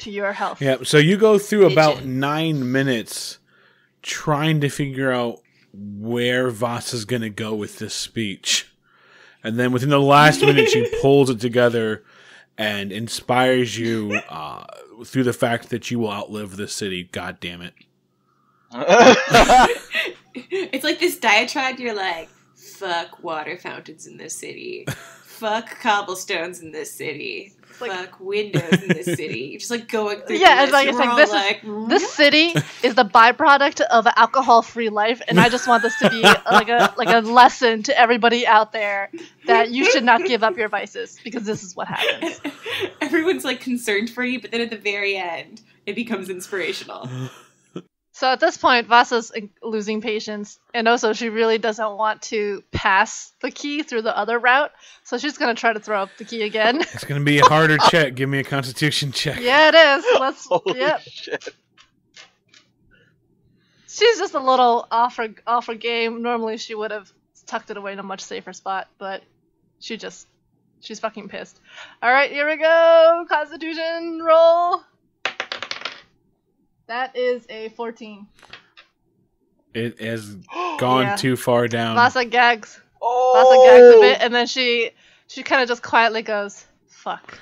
your health. Yeah, so you go through about 9 minutes trying to figure out where Vasa's going to go with this speech. And then within the last minute, she pulls it together and inspires you through the fact that you will outlive this city. God damn it. It's like this diatribe. You're like, fuck water fountains in this city. Fuck cobblestones in this city. Fuck windows in this city. You're just like going through. Yeah, the list. it's like this city is the byproduct of an alcohol-free life, and I just want this to be like a lesson to everybody out there that you should not give up your vices, because this is what happens. Everyone's like concerned for you, but then at the very end, it becomes inspirational. So at this point, Vasa's losing patience, and also she really doesn't want to pass the key through the other route, so she's going to try to throw up the key again. It's going to be a harder check. Give me a constitution check. Yeah, it is. Holy Yep. shit. She's just a little off her game. Normally she would have tucked it away in a much safer spot, but she's fucking pissed. Alright, here we go. Constitution roll. That is a 14. It has gone too far down. Vasa gags. Oh! Vasa gags a bit, and then she kind of just quietly goes, fuck.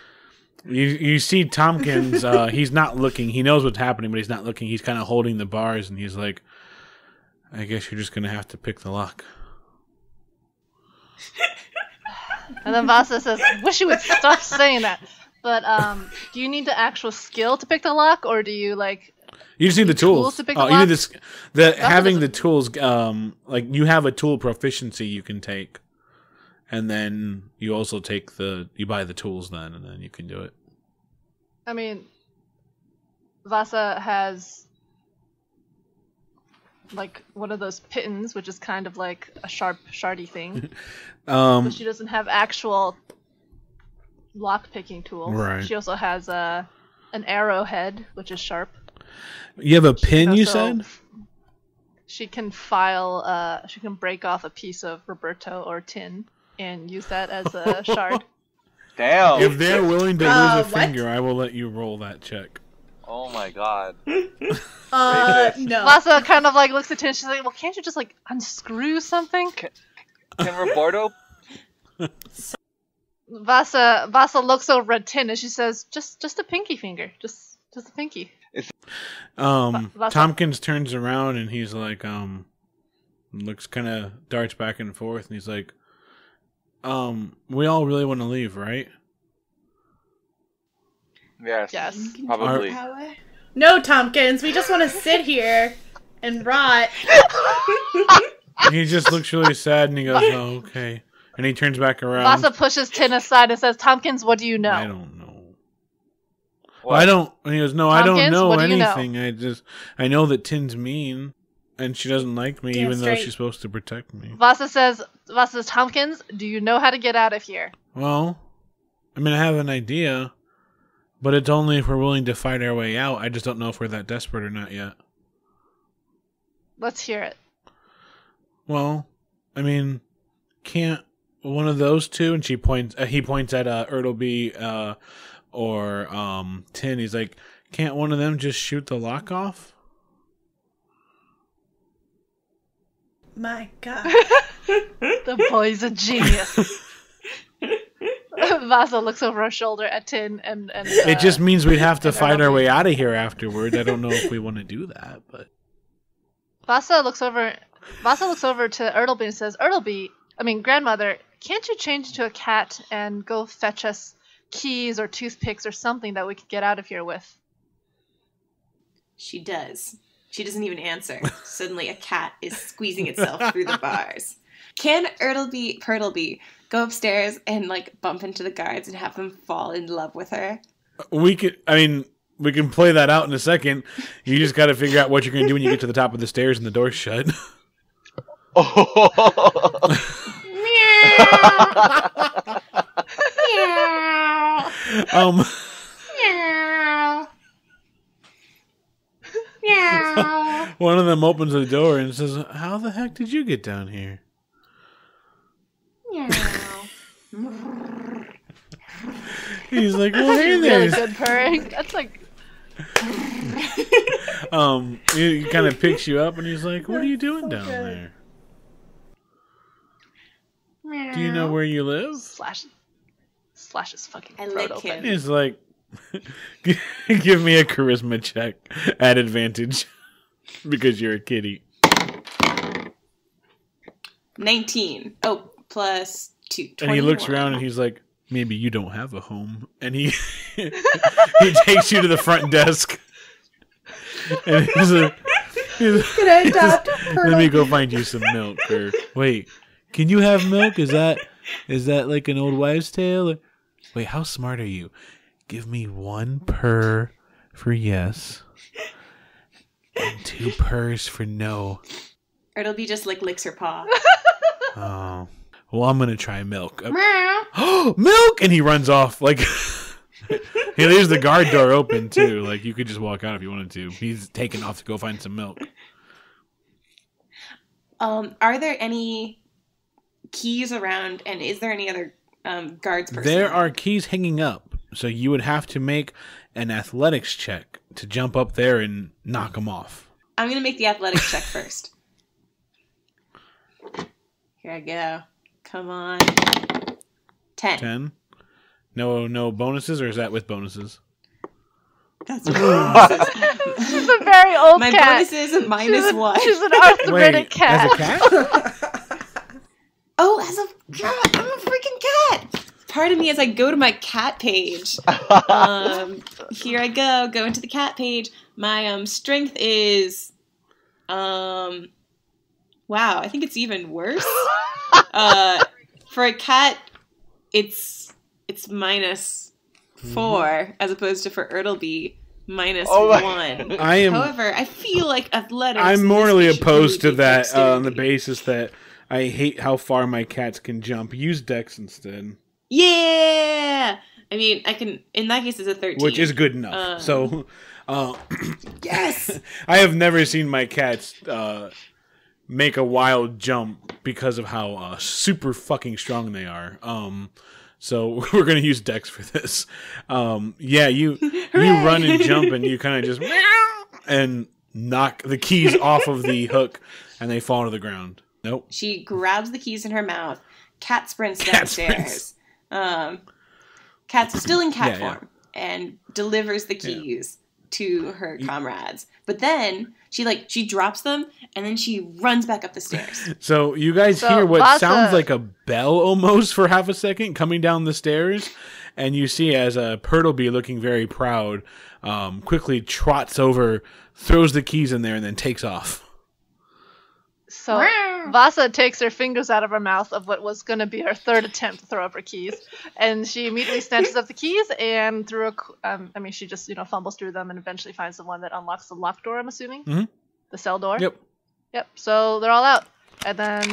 You see Tompkins, he's not looking. He knows what's happening, but he's not looking. He's kind of holding the bars, and he's like, I guess you're just going to have to pick the lock. And then Vasa says, wish you would stop saying that. But do you need the actual skill to pick the lock, or do you like? You just need the tools. To pick the You lock? need this. Having the tools. Like you have a tool proficiency you can take, and then you also take you buy the tools then, and then you can do it. I mean, Vasa has like one of those pittons, which is kind of like a sharp, shardy thing. But she doesn't have actual lock-picking tools. Right. She also has an arrowhead, which is sharp. You have a pin, you said? She can she can break off a piece of Roberto or tin and use that as a shard. Damn. If they're willing to lose a what? finger, I will let you roll that check. Oh my god. No. Vasa kind of like looks at Tin. She's like, "Well, can't you just like unscrew something?" Can Roberto? Vasa looks over at Tin and she says, "Just a pinky finger, just a pinky." Tompkins turns around and he's like, looks kind of darts back and forth, and he's like, we all really want to leave, right? Yes. Probably. No, Tompkins, we just want to sit here and rot. He just looks really sad and he goes, "Oh, okay." And he turns back around. Vasa pushes Tin aside and says, "Tompkins, what do you know?" I don't know. Well, I don't. And he goes, "No, Tompkins, I don't know what do you know?" anything. I know that Tin's mean, and she doesn't like me, Damn even though straight. she's supposed to protect me." Vasa says, "Tompkins, do you know how to get out of here?" Well, I mean, I have an idea, but it's only if we're willing to fight our way out. I just don't know if we're that desperate or not yet. Let's hear it. Well, I mean, can't one of those two? And he points at Ertleby or Tin. He's like, can't one of them just shoot the lock off? My God. The boy's a genius. Vasa looks over her shoulder at Tin and it just means we'd have to fight our Ertleby. way out of here afterwards. I don't know if we want to do that, but Vasa looks over to Ertleby and says, "Grandmother, can't you change into a cat and go fetch us keys or toothpicks or something that we could get out of here with?" She does. She doesn't even answer. Suddenly a cat is squeezing itself through the bars. Can Purtleby go upstairs and like bump into the guards and have them fall in love with her? we can play that out in a second. You just got to figure out what you're going to do when you get to the top of the stairs and the door's shut. One of them opens the door and says, "How the heck did you get down here?" He's like, "Well, hey Really there." good purring. That's like He kind of picks you up and he's like, "What are you doing down there? Do you know where you live?" slashes fucking I throat lick open. him. He's like, "Give me a charisma check at advantage because you're a kitty." 19. Oh, plus 2. 21. And he looks around and he's like, "Maybe you don't have a home." And he he takes you to the front desk. And he's like, "Let me go find you some milk." Or, "Wait, can you have milk? Is that like an old wives' tale? Or, wait, how smart are you? Give me 1 purr for yes, and 2 purrs for no." Ertleby just like licks her paw. Oh, well, I'm gonna try milk. Oh, milk! And he runs off. Like, he leaves the guard door open too. Like, you could just walk out if you wanted to. He's taking off to go find some milk. Are there any keys around, and is there any other guards person? There are keys hanging up, so you would have to make an athletics check to jump up there and knock them off. I'm gonna make the athletics check first. Here I go. Come on. 10. 10. No bonuses, or is that with bonuses? That's bonuses. She's a very old My cat. bonus is a minus 1. She's an arthritic cat. As a cat? Oh, as a cat! I'm a freaking cat! Pardon me as I go to my cat page. Here I go into the cat page. My strength is wow, I think it's even worse. For a cat, it's -4 as opposed to for Ertleby -1. However, I feel like athletics. I'm morally opposed to that on the basis that I hate how far my cats can jump. Use Dex instead. Yeah! I mean, I can... In that case, it's a 13. Which is good enough. Yes! I have never seen my cats make a wild jump because of how super fucking strong they are. So we're going to use Dex for this. You run and jump and you kind of just... and knock the keys off of the hook and they fall to the ground. Nope. She grabs the keys in her mouth. Cat sprints downstairs. Cat's still in cat form and delivers the keys to her comrades. But then she drops them and then she runs back up the stairs. So you guys hear what sounds like a bell almost for half a second coming down the stairs, and you see as Pertleby, looking very proud, quickly trots over, throws the keys in there, and then takes off. So Vasa takes her fingers out of her mouth of what was going to be her third attempt to throw up her keys, and she immediately snatches up the keys and she just fumbles through them and eventually finds the one that unlocks the locked door. I'm assuming the cell door. Yep. So they're all out, and then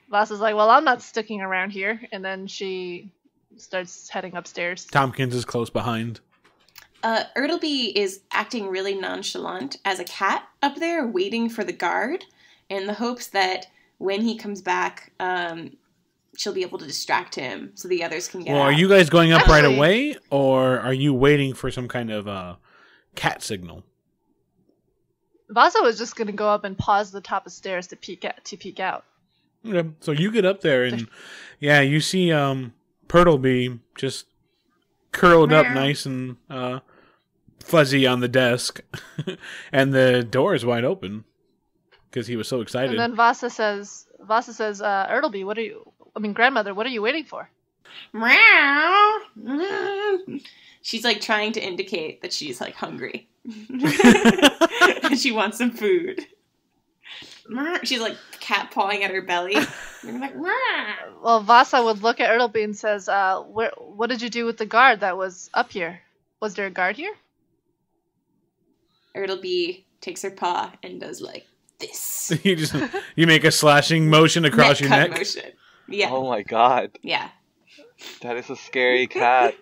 Vasa's like, "Well, I'm not sticking around here," and then she starts heading upstairs. Tompkins is close behind. Ertleby is acting really nonchalant as a cat up there, waiting for the guard, in the hopes that when he comes back, she'll be able to distract him so the others can get out. Are you guys going up right away, or are you waiting for some kind of cat signal? Vasa was just going to go up and pause at the top of the stairs to peek out. Okay, so you get up there, and you see Pertleby just curled up nice and fuzzy on the desk, and the door is wide open. Because he was so excited. And then Vasa says, Ertleby, grandmother, what are you waiting for? Meow. She's trying to indicate that she's hungry. And she wants some food. She's cat pawing at her belly. Well, Vasa would look at Ertleby and says, what did you do with the guard that was up here? Was there a guard here? Ertleby takes her paw and does this. You make a slashing motion across your neck. Motion. Yeah. Oh my god. Yeah. That is a scary cat.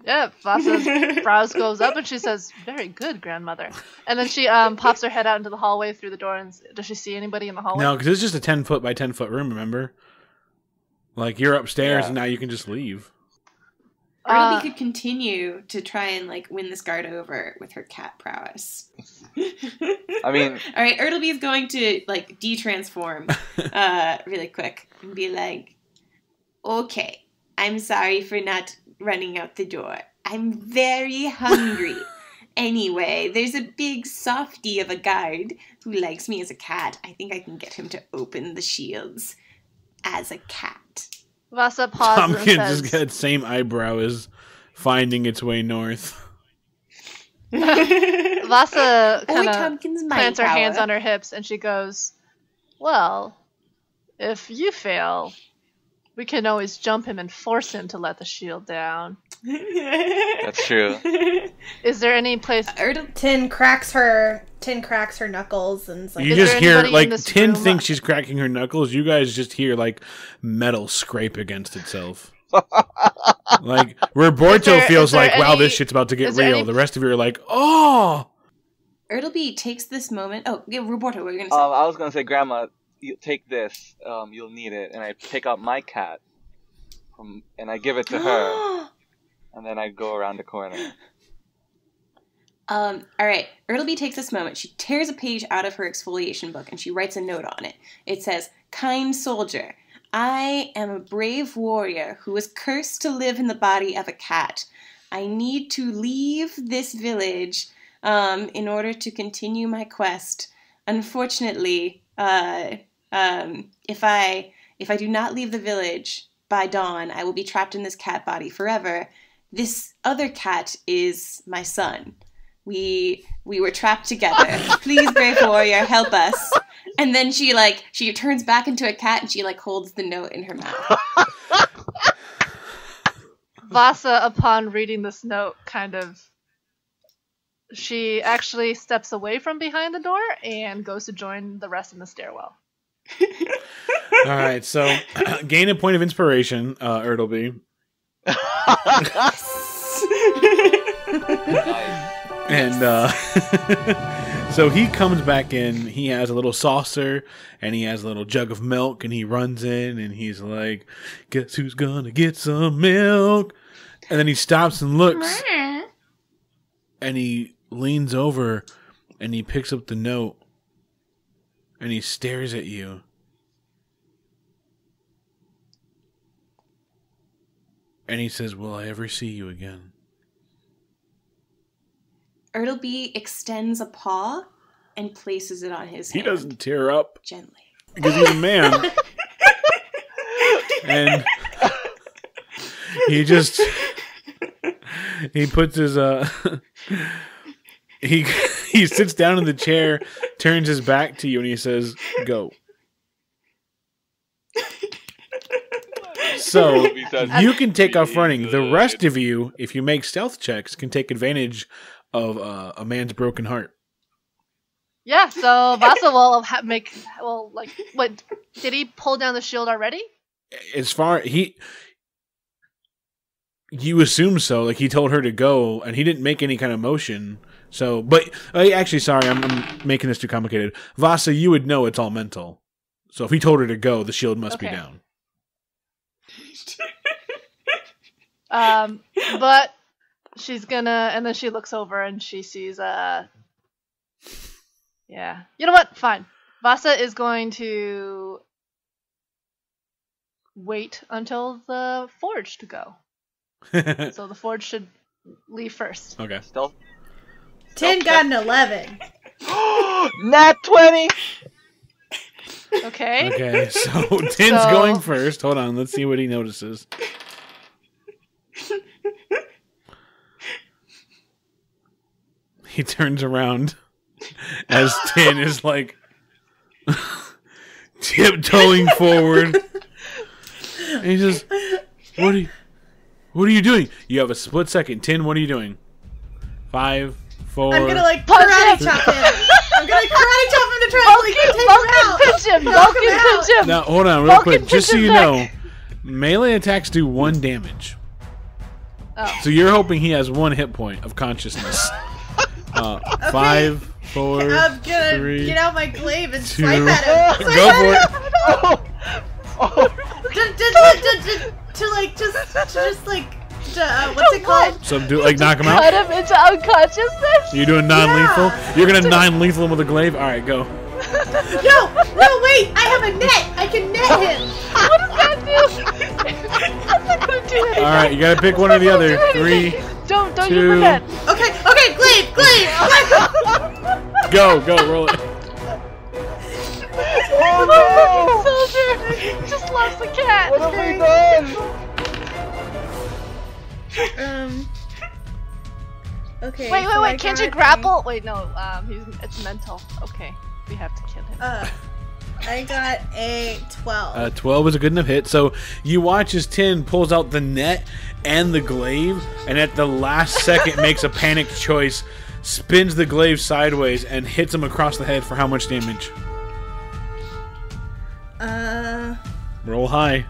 Yeah, Vasa's brows goes up and she says, "Very good, grandmother." And then she pops her head out into the hallway through the door. And does she see anybody in the hallway? No, because it's just a 10-foot by 10-foot room. Remember, you're upstairs and now you can just leave. Ertleby could continue to try and win this guard over with her cat prowess. I mean, all right, Ertleby is going to de-transform really quick and be like, "Okay, I'm sorry for not running out the door. I'm very hungry. Anyway, there's a big softy of a guard who likes me as a cat. I think I can get him to open the shields as a cat." Vasa pauses and says... just got the same eyebrow as finding its way north. Vasa kind of plants her hands on her hips and she goes, "Well, if you fail, we can always jump him and force him to let the shield down." That's true. Is there any place... Tin cracks her knuckles and is you just hear Tin thinks she's cracking her knuckles. You guys just hear metal scrape against itself. Roberto feels wow, this shit's about to get real. The rest of you are like, oh. Ertleby takes this moment. Oh, yeah, Roberto, what were you gonna say? I was gonna say, Grandma, you take this. You'll need it. And I pick up my cat, and I give it to her, and then I go around the corner. All right. Ertleby takes this moment. She tears a page out of her exfoliation book and she writes a note on it. It says, "Kind soldier, I am a brave warrior who was cursed to live in the body of a cat. I need to leave this village in order to continue my quest. Unfortunately, if I do not leave the village by dawn, I will be trapped in this cat body forever. This other cat is my son. We were trapped together. Please, brave warrior, help us. And then she turns back into a cat and she holds the note in her mouth. Vasa, upon reading this note, she actually steps away from behind the door and goes to join the rest in the stairwell. All right, so gain a point of inspiration, Ertleby. And so he comes back in. He has a little saucer and he has a little jug of milk, and he runs in and he's like, "Guess who's gonna get some milk?" And then he stops and looks, and he leans over and he picks up the note and he stares at you. And he says, "Will I ever see you again?" Ertleby extends a paw and places it on his hand. He doesn't tear up gently. because he's a man. And he puts his he sits down in the chair, turns his back to you, and he says, "Go." So you can take off running. The rest of you, if you make stealth checks, can take advantage of a man's broken heart. Yeah, so Vasa will what, did he pull down the shield already? You assume so. He told her to go, and he didn't make any kind of motion. So, but actually, sorry, I'm making this too complicated. Vasa, you would know it's all mental. So if he told her to go, the shield must be down. But she's gonna, and then she looks over and she sees, yeah. You know what? Fine. Vasa is going to wait until the forge to go. So the forge should leave first. Okay. Stealth. 10 got an 11. Nat 20! Okay. Okay, so Tin's going first. Hold on, let's see what he notices. He turns around as Tin is tiptoeing forward. And he says, What are you doing? You have a split second. Tin, what are you doing? 5, 4... I'm gonna karate chop him. I'm gonna karate chop him to try and take him out. Pinch him. Vulcan pinch him. Now, hold on real quick. Just so you know, melee attacks do 1 damage. Oh. So you're hoping he has 1 hit point of consciousness. 5, 4, I'm gonna 3, get out my glaive and 2, swipe at him. Go for it. What's it called? So knock him out? Cut him into unconsciousness? You're doing non-lethal? Yeah. You're gonna non-lethal him with a glaive? Alright, go. No, wait! I have a net! I can net him! What does that do? I'm not gonna do anything. Alright, you gotta pick one or the other. 3, Don't 2, use the net. Okay, glaive! Go, roll it. Oh no! Soldier just lost the cat. What have we done? Okay. Wait! Can't you grapple? Wait, no. It's mental. Okay, we have to kill him. I got a 12. 12 was a good enough hit. So you watch as Tin pulls out the net and the glaive, and at the last second makes a panicked choice, spins the glaive sideways, and hits him across the head for how much damage? Roll high.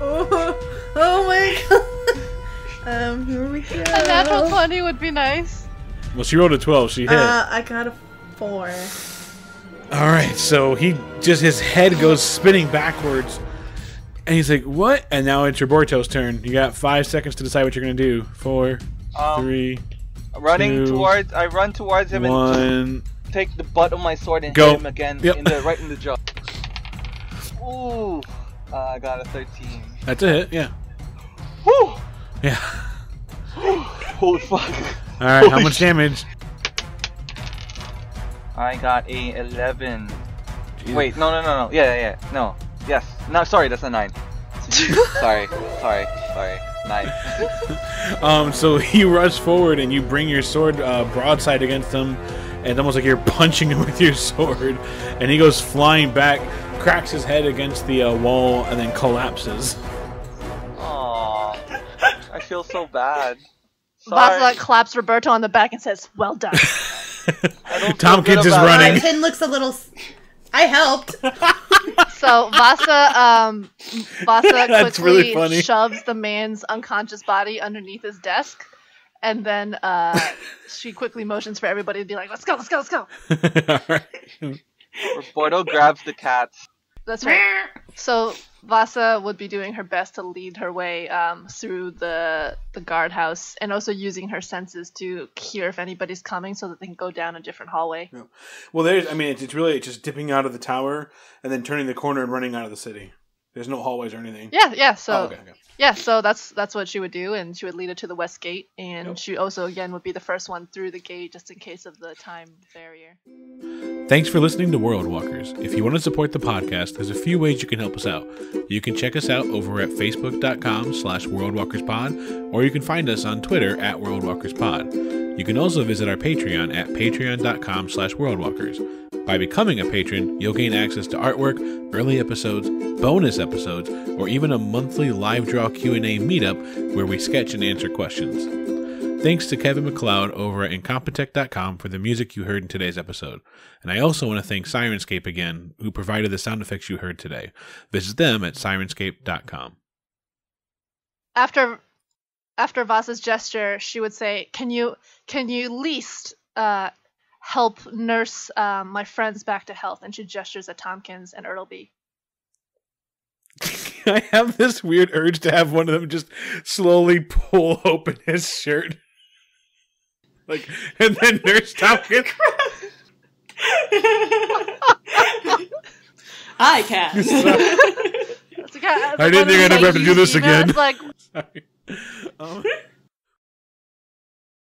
Oh my god. Here we go. A natural 20 would be nice. Well, she rolled a 12. She hit. I got a 4. Alright, so his head goes spinning backwards. And he's like, what? And now it's Roberto's turn. You got 5 seconds to decide what you're going to do. 4, 3, I run towards him 1. and take the butt of my sword and Go. hit him again right in the jaw. Ooh. I got a 13. That's a hit, yeah. Woo! Yeah. Holy fuck. Alright, how much damage? I got a 11. Jesus. Wait, no. Yeah. No. Yes. No, sorry, that's a 9. sorry. 9. So you rush forward and you bring your sword broadside against him, and almost like you're punching him with your sword, and he goes flying back, cracks his head against the wall, and then collapses. Aww, I feel so bad. Sorry. Vasa claps Roberto on the back and says, "Well done." Tompkins is running. Tin looks a little. I helped. So Vasa That's quickly really funny. shoves the man's unconscious body underneath his desk, and then she quickly motions for everybody to be like, "Let's go, let's go, let's go." All right. Roberto grabs the cats. That's right. So Vasa would be doing her best to lead her way through the guardhouse, and also using her senses to hear if anybody's coming, so that they can go down a different hallway. Yeah. Well, it's really just dipping out of the tower and then turning the corner and running out of the city. There's no hallways or anything. Yeah. So Oh, okay. yeah, so that's what she would do, and she would lead it to the west gate, and Yep. she also again would be the first one through the gate, just in case of the time barrier. Thanks for listening to World Walkers. If you want to support the podcast, there's a few ways you can help us out. You can check us out over at facebook.com/worldwalkerspod, or you can find us on Twitter at worldwalkerspod. You can also visit our Patreon at patreon.com/worldwalkers. By becoming a patron, you'll gain access to artwork, early episodes, bonus episodes, or even a monthly live draw Q&A meetup where we sketch and answer questions. Thanks to Kevin MacLeod over at Incompetech.com for the music you heard in today's episode. And I also want to thank Sirenscape again, who provided the sound effects you heard today. Visit them at Sirenscape.com. After Vasa's gesture, she would say, "Can you at least help nurse my friends back to health?" And she gestures at Tompkins and Ertleby. I have this weird urge to have one of them just slowly pull open his shirt. And then Nurse Tompkins. I can. That's okay, I didn't think I'd ever have to do this again. It's like, Sorry.